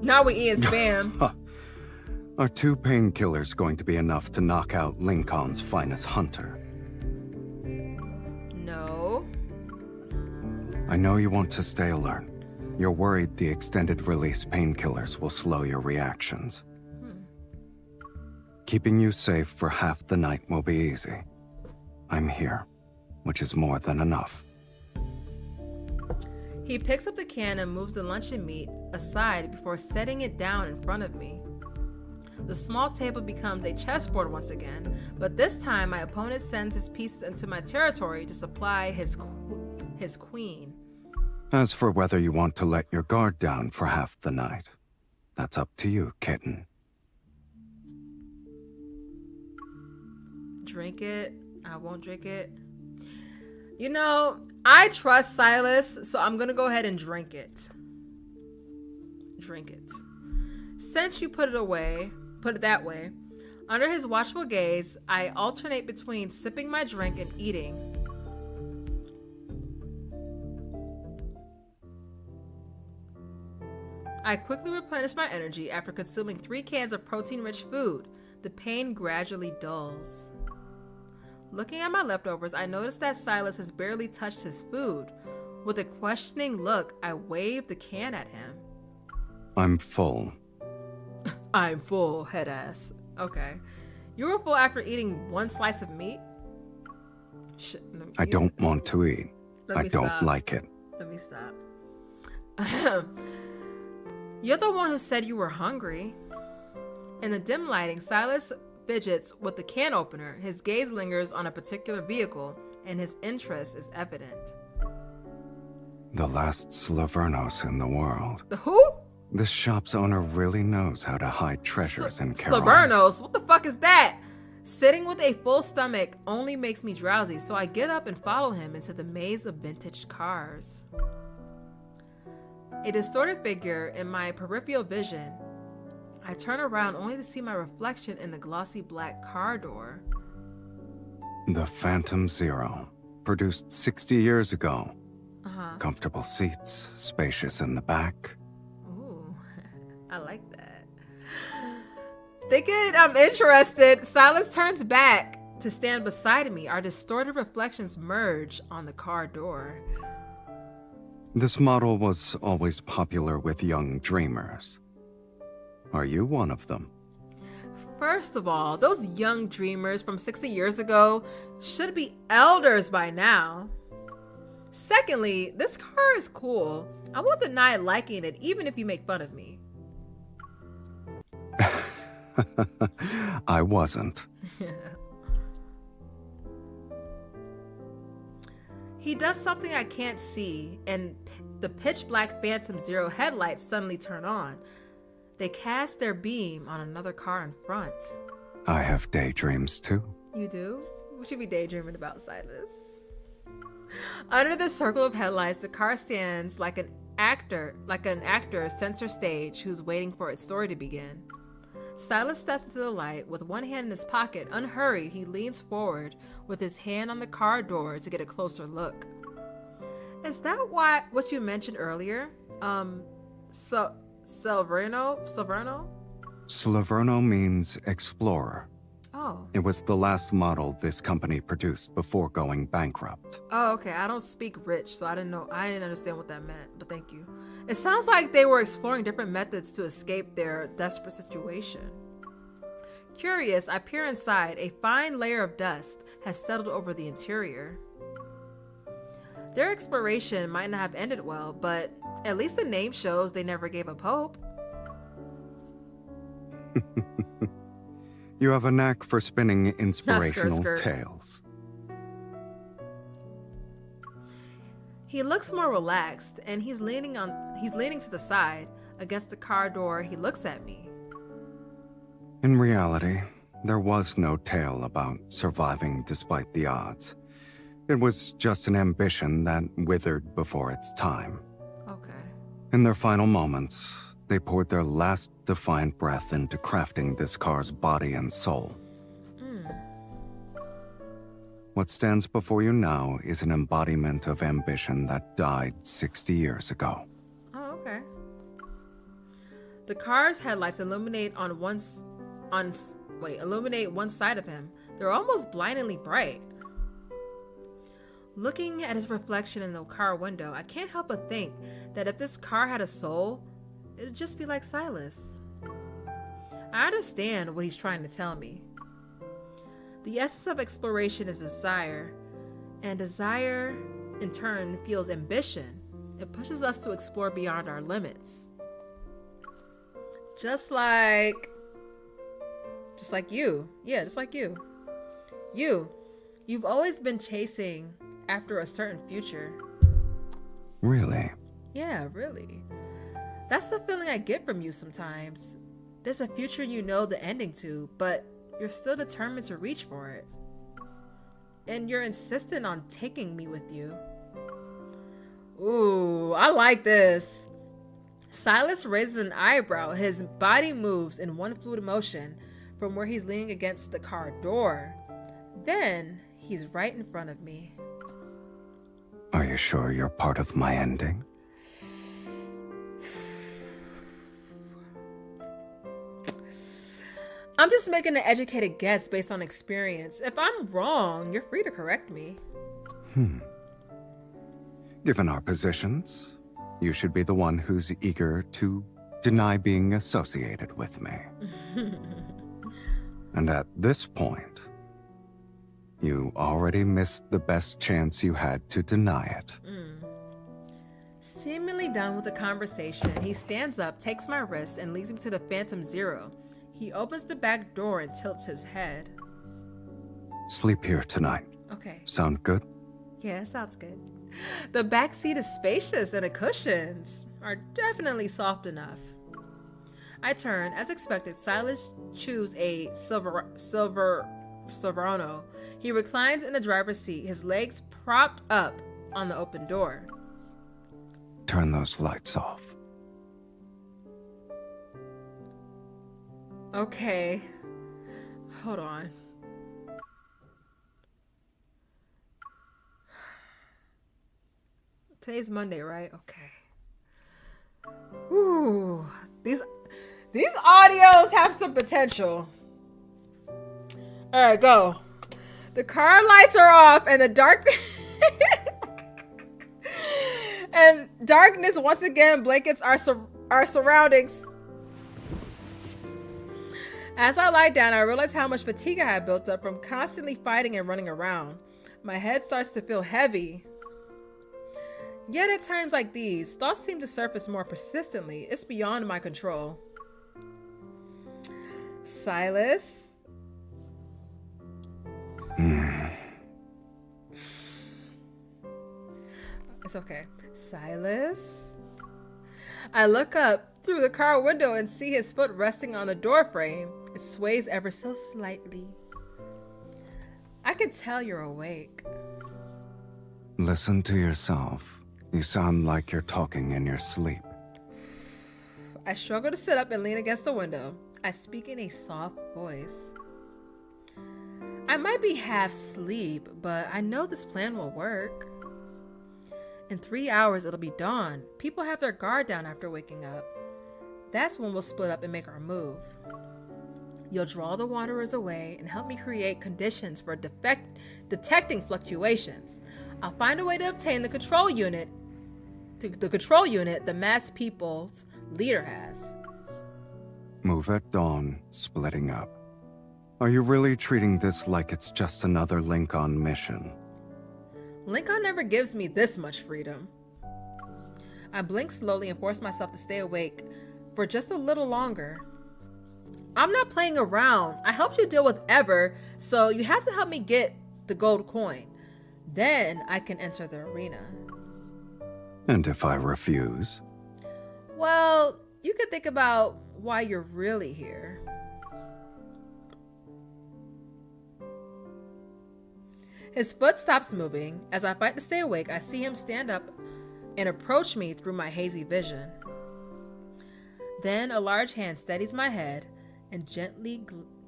Now we eating spam. Are 2 painkillers going to be enough to knock out Lincoln's finest hunter? No. I know you want to stay alert. You're worried the extended release painkillers will slow your reactions. Keeping you safe for half the night will be easy. I'm here, which is more than enough. He picks up the can and moves the luncheon meat aside before setting it down in front of me. The small table becomes a chessboard once again, but this time my opponent sends his pieces into my territory to supply his queen. As for whether you want to let your guard down for half the night, that's up to you, kitten. Drink it. I won't drink it. You know, I trust Sylus, so I'm gonna go ahead and drink it. Drink it. Since you put it that way, under his watchful gaze, I alternate between sipping my drink and eating. I quickly replenish my energy after consuming 3 cans of protein-rich food. The pain gradually dulls. Looking at my leftovers, I notice that Sylus has barely touched his food. With a questioning look, I wave the can at him. I'm full. I'm full, head ass. Okay. You were full after eating 1 slice of meat? I don't want to eat. I don't like it. Let me stop. You're the one who said you were hungry. In the dim lighting, Sylus fidgets with the can opener. His gaze lingers on a particular vehicle, and his interest is evident. The last Slavernos in the world. The who? This shop's owner really knows how to hide treasures in Caron. Slavernos? What the fuck is that? Sitting with a full stomach only makes me drowsy, so I get up and follow him into the maze of vintage cars. A distorted figure in my peripheral vision. I turn around only to see my reflection in the glossy black car door. The Phantom Zero, produced 60 years ago. Comfortable seats, spacious in the back. Ooh, I like that. Thinking I'm interested, Sylus turns back to stand beside me. Our distorted reflections merge on the car door. This model was always popular with young dreamers. Are you one of them? First of all, those young dreamers from 60 years ago should be elders by now. Secondly, this car is cool. I won't deny liking it even if you make fun of me. I wasn't. He does something I can't see, and the pitch black Phantom Zero headlights suddenly turn on. They cast their beam on another car in front. I have daydreams too. You do? We should be daydreaming about Sylus. Under the circle of headlights, the car stands like an actor center stage who's waiting for its story to begin. Sylus steps into the light with one hand in his pocket. Unhurried, he leans forward with his hand on the car door to get a closer look. Is that what you mentioned earlier? Slaverno? Slaverno means explorer. Oh. It was the last model this company produced before going bankrupt. Oh, okay. I don't speak rich, so I didn't understand what that meant, but thank you. It sounds like they were exploring different methods to escape their desperate situation. Curious, I peer inside. A fine layer of dust has settled over the interior. Their exploration might not have ended well, but at least the name shows they never gave up hope. You have a knack for spinning inspirational tales. He looks more relaxed, and he's leaning to the side against the car door. He looks at me. In reality, there was no tale about surviving despite the odds. It was just an ambition that withered before its time. Okay. In their final moments, they poured their last defiant breath into crafting this car's body and soul. What stands before you now is an embodiment of ambition that died 60 years ago. Oh, okay. The car's headlights illuminate one side of him. They're almost blindingly bright. Looking at his reflection in the car window, I can't help but think that if this car had a soul, it'd just be like Sylus. I understand what he's trying to tell me. The essence of exploration is desire, and desire, in turn, fuels ambition. It pushes us to explore beyond our limits. Just like you. Yeah, just like you. You've always been chasing after a certain future. Really? Yeah, really. That's the feeling I get from you sometimes. There's a future you know the ending to, but you're still determined to reach for it. And you're insistent on taking me with you. Ooh, I like this. Sylus raises an eyebrow. His body moves in one fluid motion from where he's leaning against the car door. Then he's right in front of me. Are you sure you're part of my ending? I'm just making an educated guess based on experience. If I'm wrong, you're free to correct me. Given our positions, you should be the one who's eager to deny being associated with me. And at this point, you already missed the best chance you had to deny it. Seemingly done with the conversation, he stands up, takes my wrist, and leads me to the Phantom Zero. He opens the back door and tilts his head. Sleep here tonight. Okay. Sound good? Yeah, sounds good. The back seat is spacious and the cushions are definitely soft enough. I turn. As expected, Sylus chews a Silverano. He reclines in the driver's seat, his legs propped up on the open door. Turn those lights off. Okay. Hold on. Today's Monday, right? Okay. Ooh, these audios have some potential. All right, go. The car lights are off, and the darkness once again blankets our surroundings. As I lie down, I realize how much fatigue I had built up from constantly fighting and running around. My head starts to feel heavy. Yet at times like these, thoughts seem to surface more persistently. It's beyond my control. Sylus? It's okay. Sylus? I look up through the car window and see his foot resting on the door frame. It sways ever so slightly. I can tell you're awake. Listen to yourself. You sound like you're talking in your sleep. I struggle to sit up and lean against the window. I speak in a soft voice. I might be half asleep, but I know this plan will work. In 3 hours, it'll be dawn. People have their guard down after waking up. That's when we'll split up and make our move. You'll draw the wanderers away and help me create conditions for detecting fluctuations. I'll find a way to obtain the control unit the masked people's leader has. Move at dawn, splitting up. Are you really treating this like it's just another Link-On mission? Link-On never gives me this much freedom. I blink slowly and force myself to stay awake for just a little longer. I'm not playing around. I helped you deal with Ever, so you have to help me get the gold coin. Then I can enter the arena. And if I refuse? Well, you could think about why you're really here. His foot stops moving. As I fight to stay awake, I see him stand up and approach me through my hazy vision. Then a large hand steadies my head and gently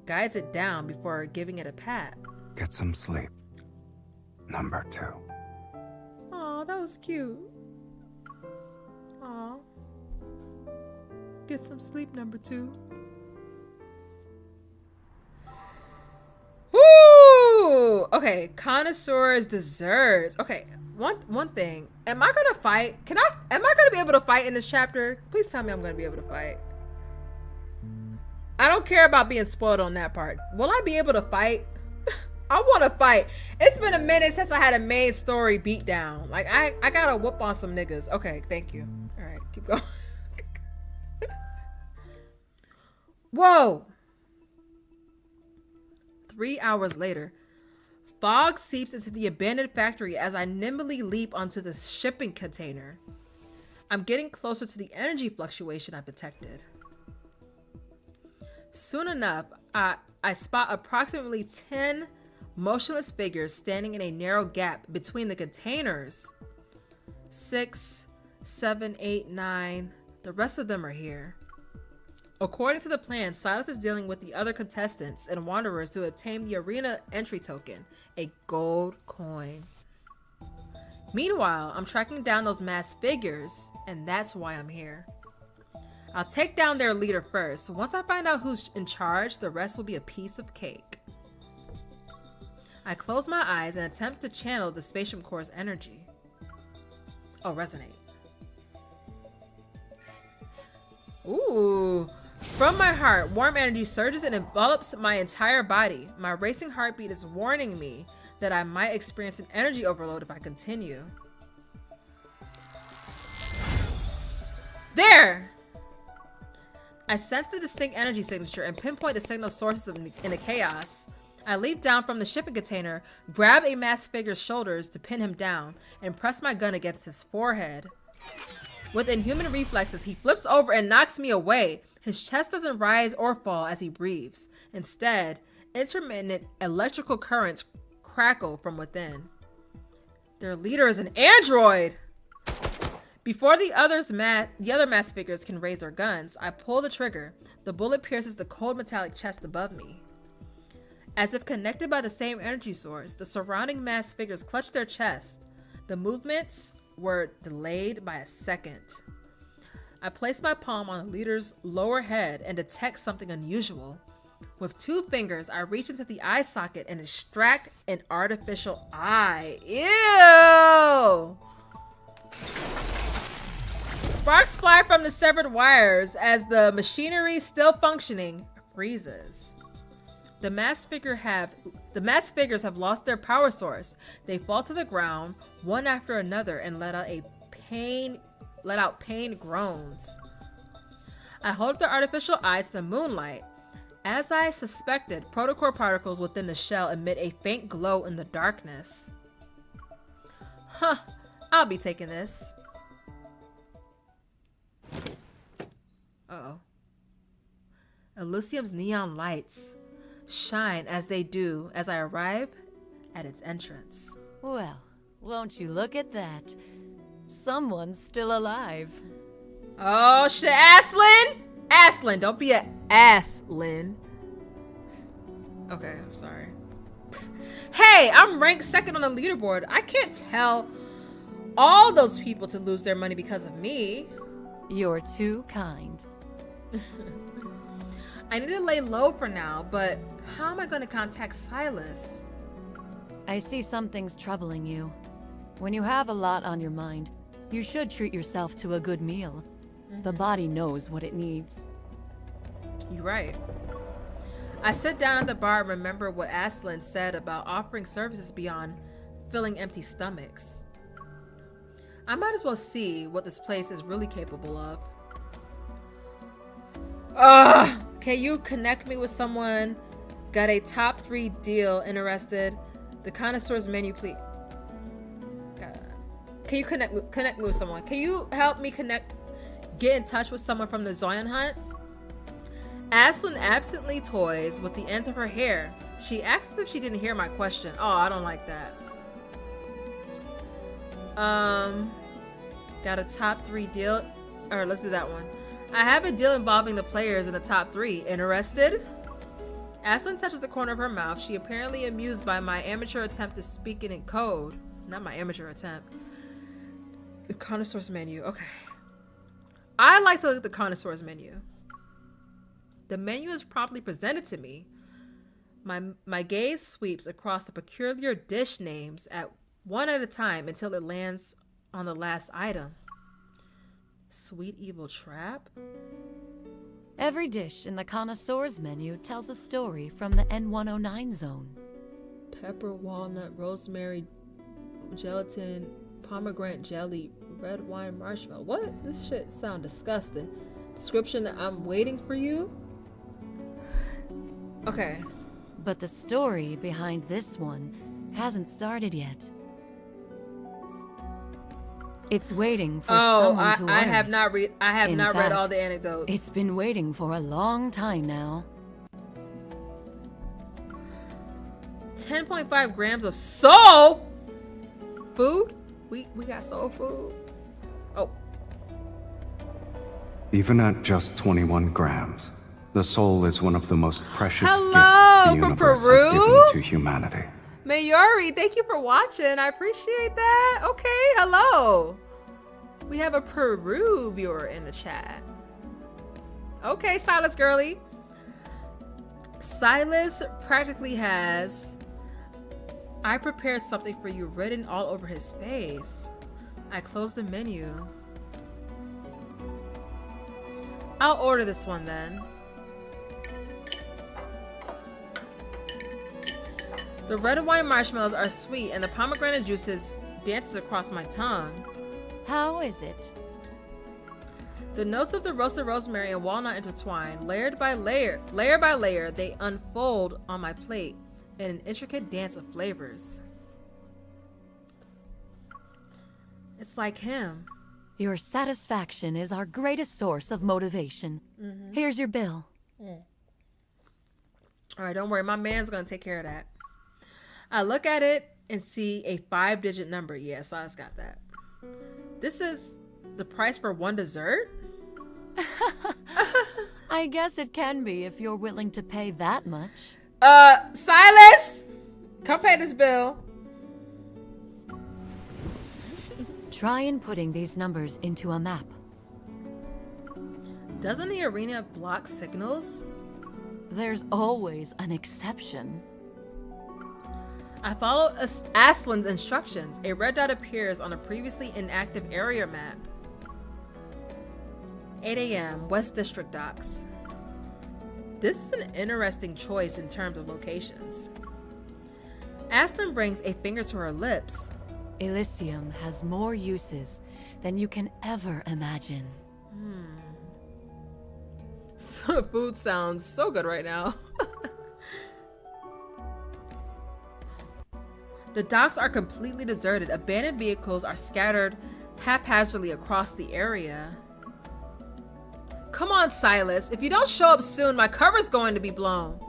guides it down before giving it a pat. Get some sleep. Number 2. Aw, that was cute. Aw. Get some sleep, number 2. Woo! Okay, connoisseurs desserts. Okay, one thing. Am I gonna fight? Am I gonna be able to fight in this chapter? Please tell me I'm gonna be able to fight. I don't care about being spoiled on that part. Will I be able to fight? I want to fight. It's been a minute since I had a main story beat down. Like, I gotta whoop on some niggas. Okay, thank you. All right, keep going. Whoa! 3 hours later, fog seeps into the abandoned factory as I nimbly leap onto the shipping container. I'm getting closer to the energy fluctuation I've detected. Soon enough, I spot approximately 10 motionless figures standing in a narrow gap between the containers. 6, 7, 8, 9. The rest of them are here. According to the plan, Sylus is dealing with the other contestants and wanderers to obtain the arena entry token, a gold coin. Meanwhile, I'm tracking down those masked figures, and that's why I'm here. I'll take down their leader first. Once I find out who's in charge, the rest will be a piece of cake. I close my eyes and attempt to channel the Spatium Core's energy. Oh, resonate. Ooh. From my heart, warm energy surges and envelops my entire body. My racing heartbeat is warning me that I might experience an energy overload if I continue. There! I sense the distinct energy signature and pinpoint the signal sources in the chaos. I leap down from the shipping container, grab a masked figure's shoulders to pin him down, and press my gun against his forehead. With inhuman reflexes, he flips over and knocks me away. His chest doesn't rise or fall as he breathes. Instead, intermittent electrical currents crackle from within. Their leader is an android! Before the other masked figures can raise their guns, I pull the trigger. The bullet pierces the cold metallic chest above me. As if connected by the same energy source, the surrounding masked figures clutch their chests. The movements were delayed by a second. I place my palm on the leader's lower head and detect something unusual. With 2 fingers, I reach into the eye socket and extract an artificial eye. Ew! Sparks fly from the severed wires as the machinery, still functioning, freezes. The masked figures have lost their power source. They fall to the ground, one after another, and let out pain groans. I hold up the artificial eye to the moonlight. As I suspected, protocore particles within the shell emit a faint glow in the darkness. Huh, I'll be taking this. Uh-oh. Elysium's neon lights shine as they do as I arrive at its entrance. Well, won't you look at that? Someone's still alive. Oh shit, Aslan! Aslan, don't be a Aslan. Okay, I'm sorry. Hey, I'm ranked 2nd on the leaderboard. I can't tell all those people to lose their money because of me. You're too kind. I need to lay low for now, but how am I going to contact Sylus? I see some things troubling you. When you have a lot on your mind, you should treat yourself to a good meal. The body knows what it needs. You're right. I sit down at the bar and remember what Aslan said about offering services beyond filling empty stomachs. I might as well see what this place is really capable of. Can you connect me with someone? Got a top 3 deal interested. The connoisseur's menu, please. Can you connect me with someone? Can you help me get in touch with someone from the Zayne hunt? Aslan absently toys with the ends of her hair. She asks if she didn't hear my question. Oh, I don't like that. Got a top 3 deal. Alright, let's do that one. I have a deal involving the players in the top 3. Interested? Aslan touches the corner of her mouth. She apparently amused by my amateur attempt to speak it in code. Not my amateur attempt. The connoisseur's menu. Okay. I like to look at the connoisseur's menu. The menu is promptly presented to me. My gaze sweeps across the peculiar dish names one at a time until it lands on the last item. Sweet evil trap? Every dish in the connoisseur's menu tells a story from the N109 zone. Pepper, walnut, rosemary, gelatin, pomegranate jelly, red wine, marshmallow. What? This shit sound disgusting. Description: I'm waiting for you. Okay. But the story behind this one hasn't started yet. It's waiting for someone to order I have not read. I have In not fact, read all the anecdotes. It's been waiting for a long time now. 10.5 grams of soul food. We got soul food. Oh. Even at just 21 grams, the soul is one of the most precious Hello, gifts the from universe Peru? has given to humanity. Mayuri, thank you for watching. I appreciate that. Okay, hello. We have a Peru viewer in the chat. Okay, Sylus girly. Sylus practically has "I prepared something for you" written all over his face. I close the menu. I'll order this one then. The red wine marshmallows are sweet and the pomegranate juices dances across my tongue. How is it? The notes of the roasted rosemary and walnut intertwine, layer by layer, they unfold on my plate in an intricate dance of flavors. It's like him. Your satisfaction is our greatest source of motivation. Here's your bill. All right, don't worry. My man's going to take care of that. I look at it and see a 5-digit number. Yes, I just got that. This is the price for one dessert? I guess it can be if you're willing to pay that much. Sylus! Come pay this bill. Try inputting these numbers into a map. Doesn't the arena block signals? There's always an exception. I follow Aslan's instructions. A red dot appears on a previously inactive area map. 8 a.m. West District docks. This is an interesting choice in terms of locations. Aslan brings a finger to her lips. Elysium has more uses than you can ever imagine. So food sounds so good right now. The docks are completely deserted. Abandoned vehicles are scattered haphazardly across the area. Come on, Sylus. If you don't show up soon, my cover's going to be blown.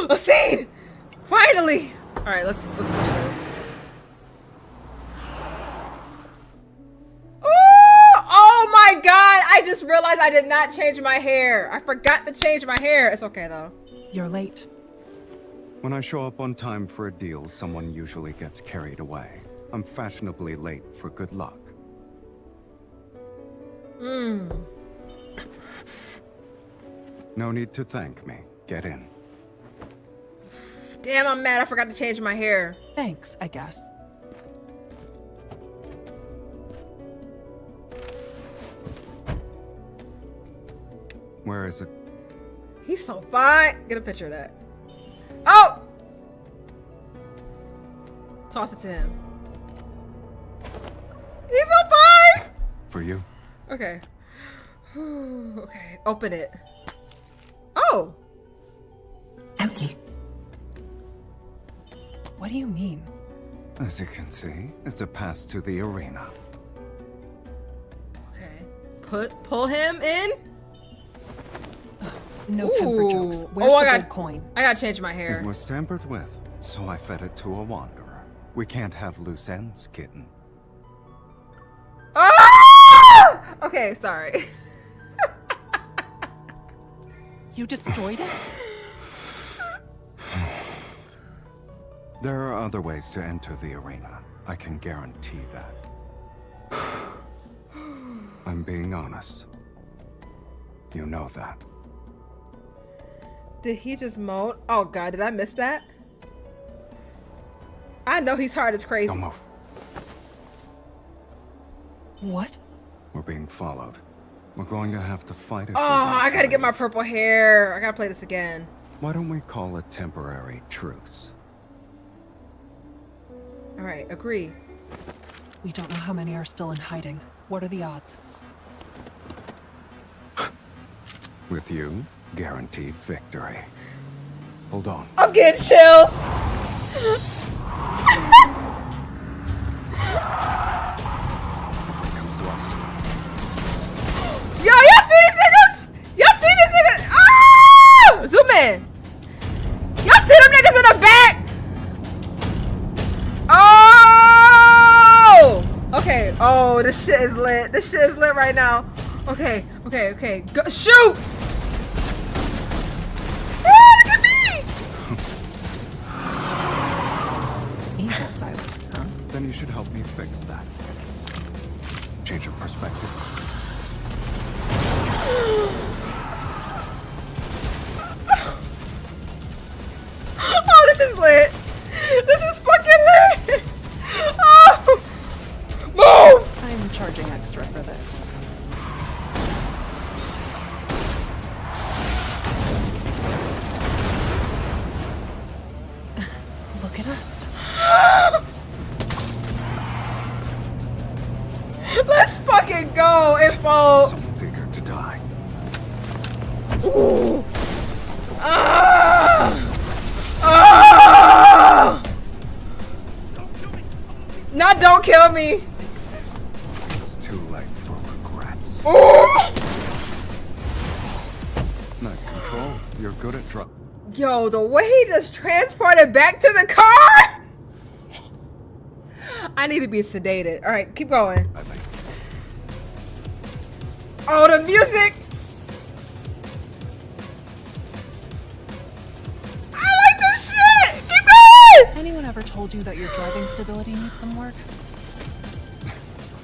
A scene! Finally! Alright, let's switch this. Oh my god! I just realized I did not change my hair. I forgot to change my hair. It's okay though. You're late. When I show up on time for a deal, someone usually gets carried away. I'm fashionably late for good luck. No need to thank me. Get in. Damn, I'm mad I forgot to change my hair. Thanks, I guess. Where is it? He's so fine. Get a picture of that. Oh! Toss it to him. He's so fine! For you? Okay. Okay, open it. Oh! Empty. What do you mean? As you can see, it's a pass to the arena. Okay. Pull him in? No time for jokes. Where's Oh, the gold coin? I gotta change my hair. It was tampered with, so I fed it to a wanderer. We can't have loose ends, kitten. Ah! Okay, sorry. You destroyed it? There are other ways to enter the arena. I can guarantee that. I'm being honest. You know that. Did he just moan? Oh god, did I miss that? I know he's hard as crazy. Don't move. What? We're being followed. We're going to have to fight it. Oh, I gotta get my purple hair. I gotta play this again. Why don't we call a temporary truce? Alright, agree. We don't know how many are still in hiding. What are the odds? With you, guaranteed victory. Hold on. I'm getting chills. Comes to us. Yo, y'all see these niggas? Y'all see these niggas? Oh! Zoom in. Y'all see them niggas in the back? Oh! Okay. Oh, this shit is lit. This shit is lit right now. Okay. Okay. Okay. Go, shoot! Oh, look at me! Evil Sylus, huh? Then you should help me fix that. Change of perspective. Oh, this is lit. This is fucking lit. Oh! Move! I'm charging extra for this. Look at us. Let's fucking go, Infold. Someone's eager to die. Ooh. Ah! Ah! No, don't kill me. It's too late for regrets. Ooh. Nice control. You're good at drug. Yo, the way he just transported back to the car. I need to be sedated. All right, keep going. Oh, the music. I like this shit. Keep going. Anyone ever told you that your driving stability needs some work?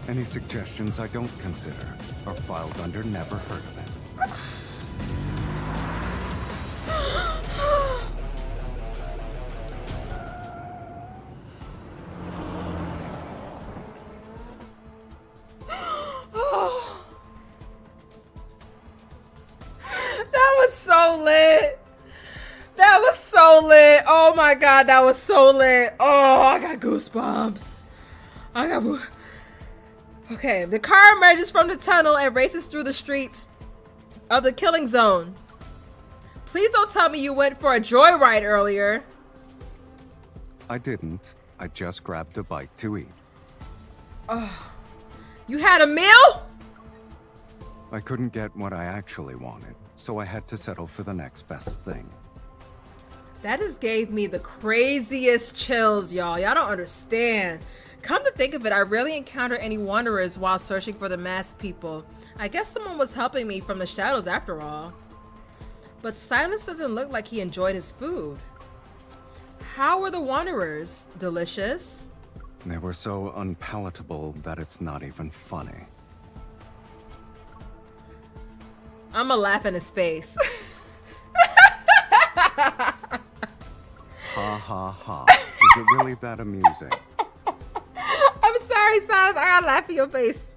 Any suggestions I don't consider are filed under never heard of it. That was so lit. That was so lit. Oh my god, that was so lit. Oh, I got goosebumps. I got. Okay, the car emerges from the tunnel and races through the streets of the killing zone. Please don't tell me you went for a joyride earlier. I didn't. I just grabbed a bite to eat. Oh, you had a meal? I couldn't get what I actually wanted, so I had to settle for the next best thing. That just gave me the craziest chills, y'all. Y'all don't understand. Come to think of it, I rarely encounter any wanderers while searching for the masked people. I guess someone was helping me from the shadows after all. But Sylus doesn't look like he enjoyed his food. How were the wanderers? Delicious? They were so unpalatable that it's not even funny. I'ma laugh in his face. Ha ha ha. Is it really that amusing? I'm sorry, Sylus. I gotta laugh in your face.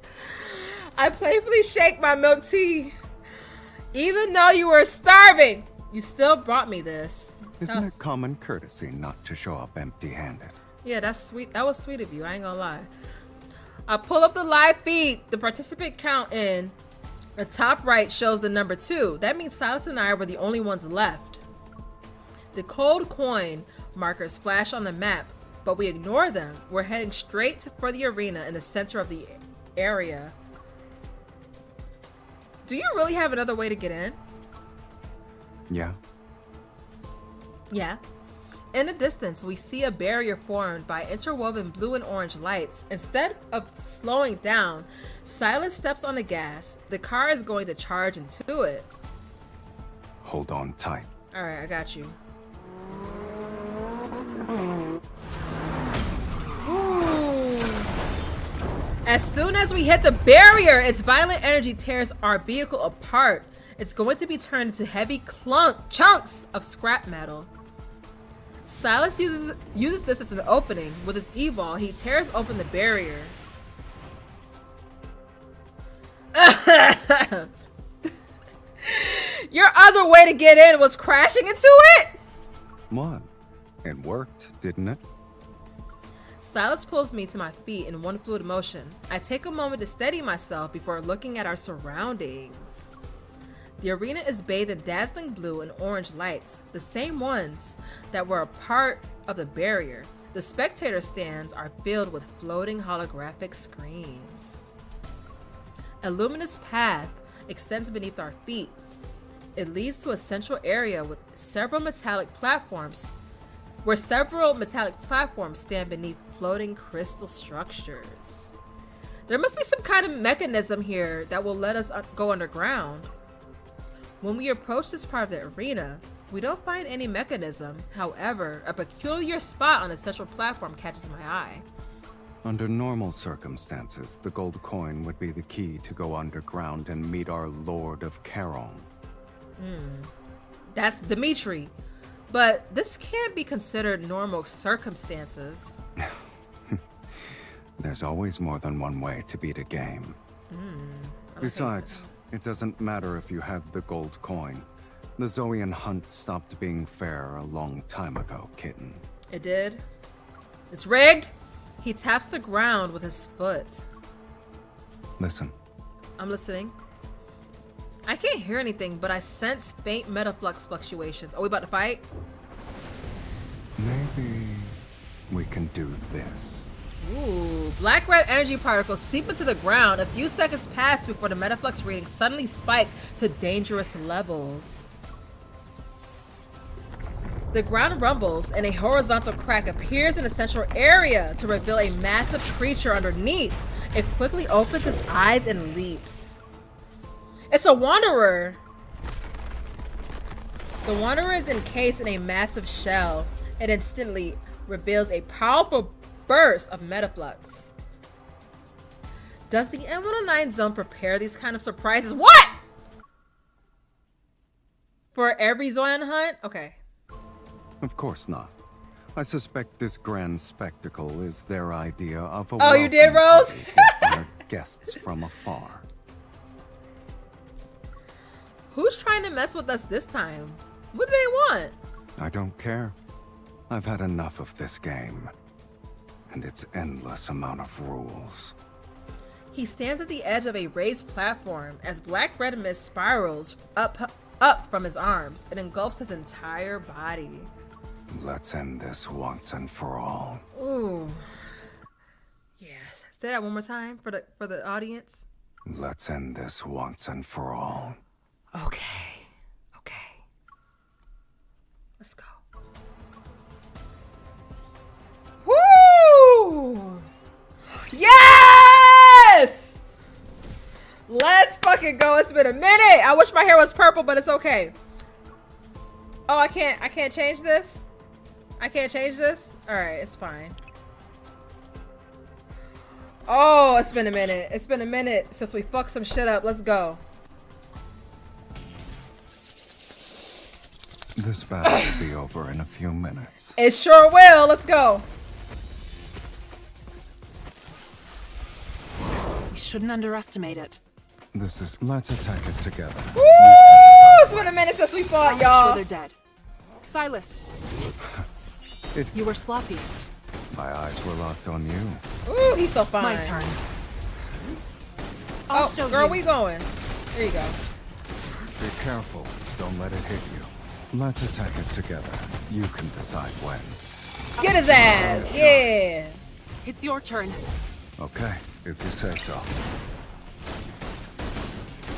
I playfully shake my milk tea. Even though you were starving, you still brought me this. Isn't it common courtesy not to show up empty-handed? Yeah, that's sweet. That was sweet of you. I ain't gonna lie. I pull up the live feed. The participant count in the top right shows the number 2. That means Sylus and I were the only ones left. The cold coin markers flash on the map, but we ignore them. We're heading straight for the arena in the center of the area. Do you really have another way to get in? Yeah. Yeah. In the distance, we see a barrier formed by interwoven blue and orange lights. Instead of slowing down, Sylus steps on the gas. The car is going to charge into it. Hold on tight. All right, I got you. As soon as we hit the barrier, its violent energy tears our vehicle apart. It's going to be turned into heavy chunks of scrap metal. Sylus uses this as an opening. With his evol, he tears open the barrier. Your other way to get in was crashing into it? What? It worked, didn't it? Sylus pulls me to my feet in one fluid motion. I take a moment to steady myself before looking at our surroundings. The arena is bathed in dazzling blue and orange lights, the same ones that were a part of the barrier. The spectator stands are filled with floating holographic screens. A luminous path extends beneath our feet. It leads to a central area with several metallic platforms, stand beneath floating crystal structures. There must be some kind of mechanism here that will let us go underground. When we approach this part of the arena, we don't find any mechanism. However, a peculiar spot on the central platform catches my eye. Under normal circumstances, the gold coin would be the key to go underground and meet our Lord of Charon. That's Dimitri. But this can't be considered normal circumstances. There's always more than one way to beat a game. Besides, it doesn't matter if you had the gold coin. The Zoian hunt stopped being fair a long time ago, kitten. It did? It's rigged? He taps the ground with his foot. Listen. I'm listening. I can't hear anything, but I sense faint metaflux fluctuations. Are we about to fight? Maybe we can do this. Ooh, black-red energy particles seep into the ground. A few seconds pass before the metaflux readings suddenly spike to dangerous levels. The ground rumbles and a horizontal crack appears in the central area to reveal a massive creature underneath. It quickly opens its eyes and leaps. It's a wanderer. The wanderer is encased in a massive shell. It instantly reveals a powerful burst of metaflux. Does the M109 zone prepare these kind of surprises? What? For every Zoian hunt? Okay. Of course not. I suspect this grand spectacle is their idea of a Oh, you did, Rose? our guests from afar. Who's trying to mess with us this time? What do they want? I don't care. I've had enough of this game. And its endless amount of rules. He stands at the edge of a raised platform as black-red mist spirals up from his arms. It engulfs his entire body. Let's end this once and for all. Ooh. Yeah. Say that one more time for the audience. Let's end this once and for all. Okay. Okay. Let's go. Woo! Yes! Let's fucking go. It's been a minute. I wish my hair was purple, but it's okay. Oh, I can't change this? I can't change this? Alright, it's fine. Oh, it's been a minute. It's been a minute since we fucked some shit up. Let's go. This battle will be over in a few minutes. It sure will. Let's go. We shouldn't underestimate it. Let's attack it together. Woo! It's been a minute since we fought, I'm y'all. sure they're dead. Sylus, you were sloppy. My eyes were locked on you. Ooh, he's so fine. My turn. Oh, show girl, you. where you going? There you go. Be careful. Don't let it hit you. Let's attack it together. You can decide when. Get his ass. Yeah. It's your turn. Okay, if you say so.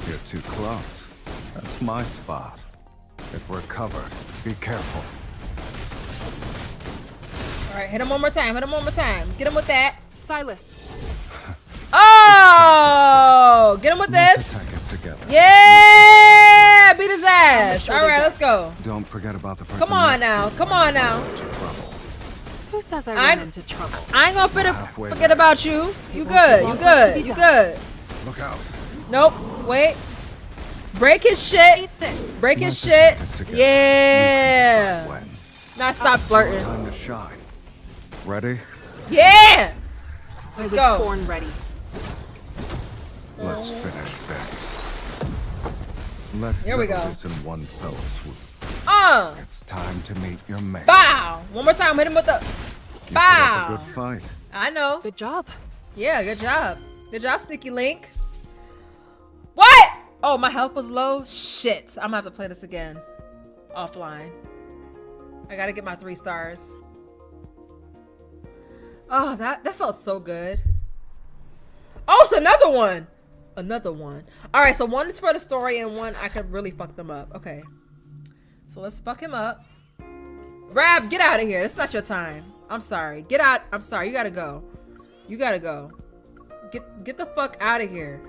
You're too close. That's my spot. If we're covered, be careful. All right, hit him one more time. Hit him one more time. Get him with that. Sylus. Oh, get him with Let's this. attack it together. Yeah, beat his ass. All right, let's go. Don't forget about the person. Come on next to now. you Come when on you now. run into trouble. Who says I ran into trouble? I ain't gonna Halfway forget there. about you. You good. You good. You good. Look out. Nope. Wait. Break his shit. Break his shit. Yeah. Now stop flirting. Time to shine. Ready? Yeah. I Let's was go. born ready. Let's finish this. Let's Here we settle go. this in one fell swoop. It's time to meet your mate. Bow. One more time. Hit him with the You bow. put up a good fight. I know. Good job. Yeah, good job. Good job, Sneaky Link. What? Oh, my health was low? Shit. I'm gonna have to play this again. Offline. I gotta get my 3 stars. Oh, that felt so good. Oh, it's another one. Another one. All right, so one is for the story and one I could really fuck them up. Okay. So let's fuck him up. Rab, get out of here. It's not your time. I'm sorry. Get out. I'm sorry. You gotta go. You gotta go. Get the fuck out of here.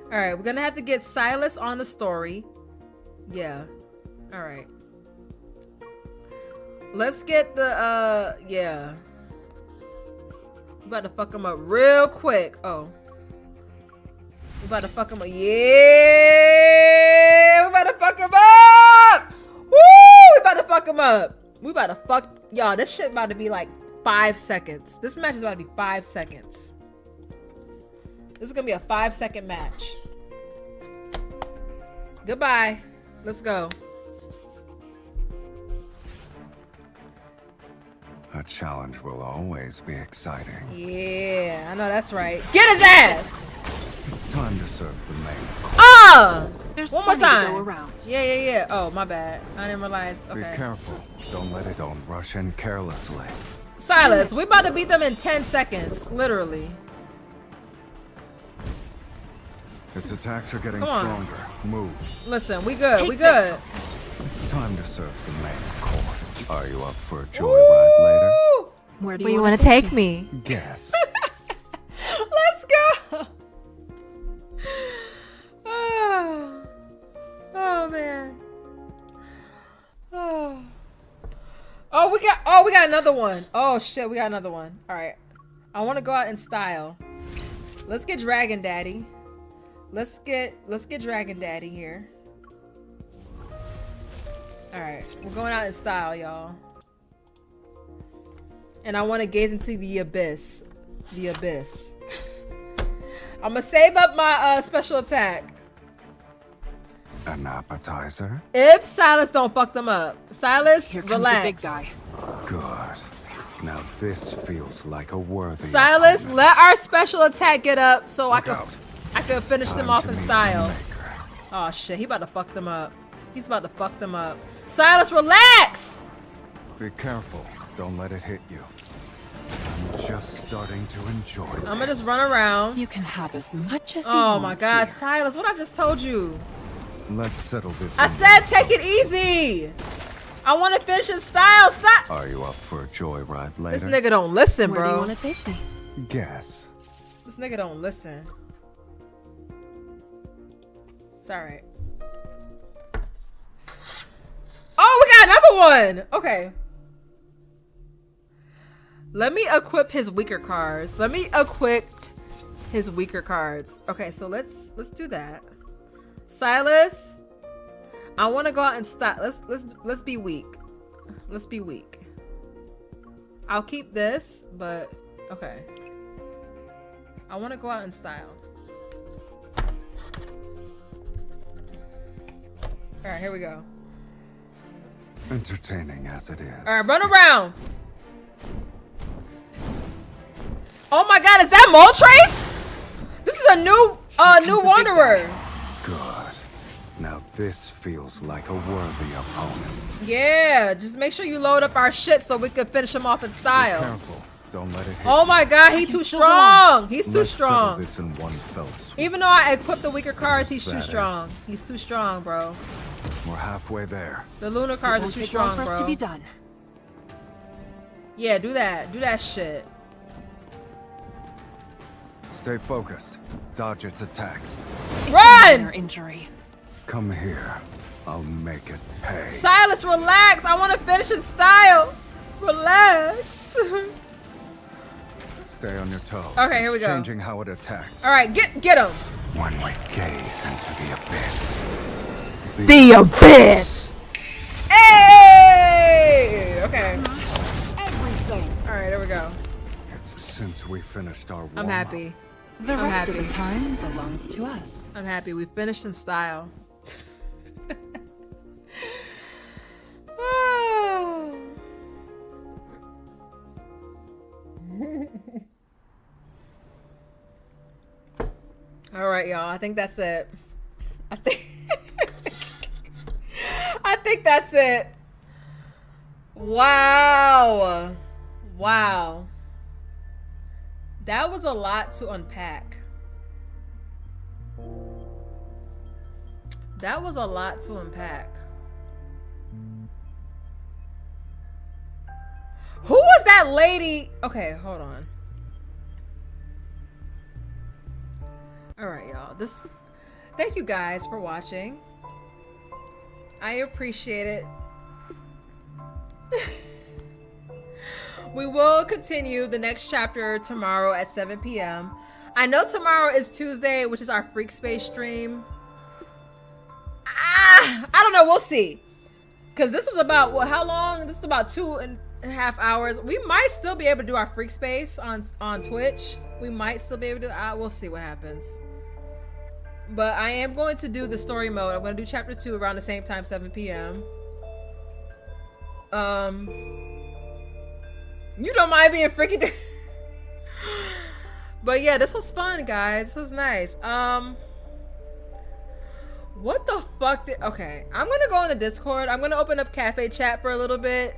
All right, we're gonna have to get Sylus on the story. Yeah. All right. Let's get the yeah. We about to fuck him up real quick. Oh. We about to fuck him up. Yeah. We about to fuck him up. Woo! We about to fuck him up. We about to fuck y'all. This shit about to be like 5 seconds. This match is about to be 5 seconds. This is gonna be a 5-second match. Goodbye. Let's go. A challenge will always be exciting. Yeah, I know that's right. Get his ass! It's time to serve the main course. There's one more plenty to time. go around. Yeah. Oh, my bad. I didn't realize. Be Okay. careful. Don't rush in carelessly. Sylus, we about to beat them in 10 seconds. Literally. Its attacks are getting Come on. stronger. Move. Listen, we good. Take We good. It's time to serve the main course. Are you up for a joyride later? Where do Where you want to take me? Guess. Let's go. Oh man. Oh, we got another one. Oh shit, we got another one. All right. I want to go out in style. Let's get Dragon Daddy. Let's get Dragon Daddy here. All right, we're going out in style, y'all. And I want to gaze into the abyss. The abyss. I'm gonna save up my special attack. An appetizer? If Sylus don't fuck them up. Sylus, Here comes relax. the big guy. Good. Now this feels like a worthy Sylus, opponent. let our special attack get up so I Look could out. finish them Time off to in meet style. your maker. Oh shit, he about to fuck them up. He's about to fuck them up. Sylus, relax! Be careful. Don't let it hit you. I'm just starting to enjoy this. I'm gonna just run around. You can have as much as you Oh want my god, here. Sylus, what I just told you? Let's settle this. I in said one take it fell easy! I wanna finish in style, stop! swoop. Are you up for a joyride later? This nigga don't listen, Where do you bro. want to take me? Guess. This nigga don't listen. It's alright. Oh, we got another one! Okay. Let me equip his weaker cards. Okay, so let's do that. Sylus. I want to go out and stop. Let's be weak. Let's be weak. I'll keep this, but okay. I want to go out in style. All right, here we go. Entertaining as it is. All right, run around. Oh my God, is that Moltres? This is a new Wanderer. Good. Now this feels like a worthy opponent. Yeah, just make sure you load up our shit so we can finish him off in style. Be careful. Don't let it hit. Oh my God, he's too strong. He's too Let's settle strong. this in one fell swoop. Even though I equipped the weaker cards, he's That too is- strong. He's too strong, bro. We're halfway there. The lunar cards are Won't too take long strong, for us to bro. be done. Yeah, do that. Do that shit. Stay focused. Dodge its attacks. Run! Minor injury. Come here. I'll make it pay. Sylus, relax. I want to finish in style. Relax. Stay on your toes. Okay, here we It's go. Changing how it attacks. All right, get him. When we gaze into the abyss. The abyss. Hey. Okay. Everything. All right, there we go. It's since we finished our warm-up. I'm happy. The I'm rest of happy. the time belongs to us. I'm happy. We finished in style. All right, y'all. I think that's it. I think that's it. Wow. Wow. That was a lot to unpack. That was a lot to unpack. Who was that lady? Okay, hold on. All right, y'all. Thank you guys for watching. I appreciate it. We will continue the next chapter tomorrow at 7 p.m. I know tomorrow is Tuesday, which is our Freak Space stream. I don't know. We'll see. Because this is about, what, how long? This is about 2.5 hours. We might still be able to do our Freak Space on Twitch. We might still be able to do it. We'll see what happens. But I am going to do the story mode. I'm going to do chapter 2 around the same time, 7 p.m. You don't mind being freaky. But yeah, this was fun, guys. This was nice. What the fuck okay, I'm gonna go in the Discord. I'm gonna open up cafe chat for a little bit.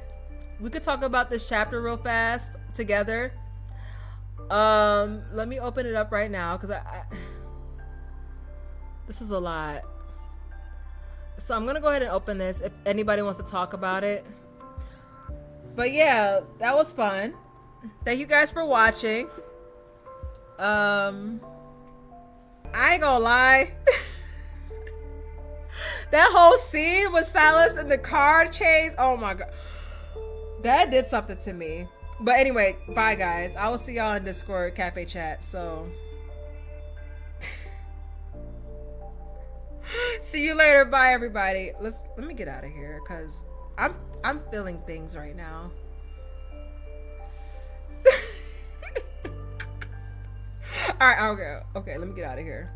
We could talk about this chapter real fast together. Let me open it up right now because this is a lot. So I'm gonna go ahead and open this if anybody wants to talk about it. But yeah, that was fun. Thank you guys for watching. I ain't gonna lie. That whole scene with Sylus and the card chase, oh my god. That did something to me. But anyway, bye guys. I will see y'all in Discord cafe chat. So see you later. Bye everybody. Let me get out of here because I'm feeling things right now. All right, I'll go. Okay, let me get out of here.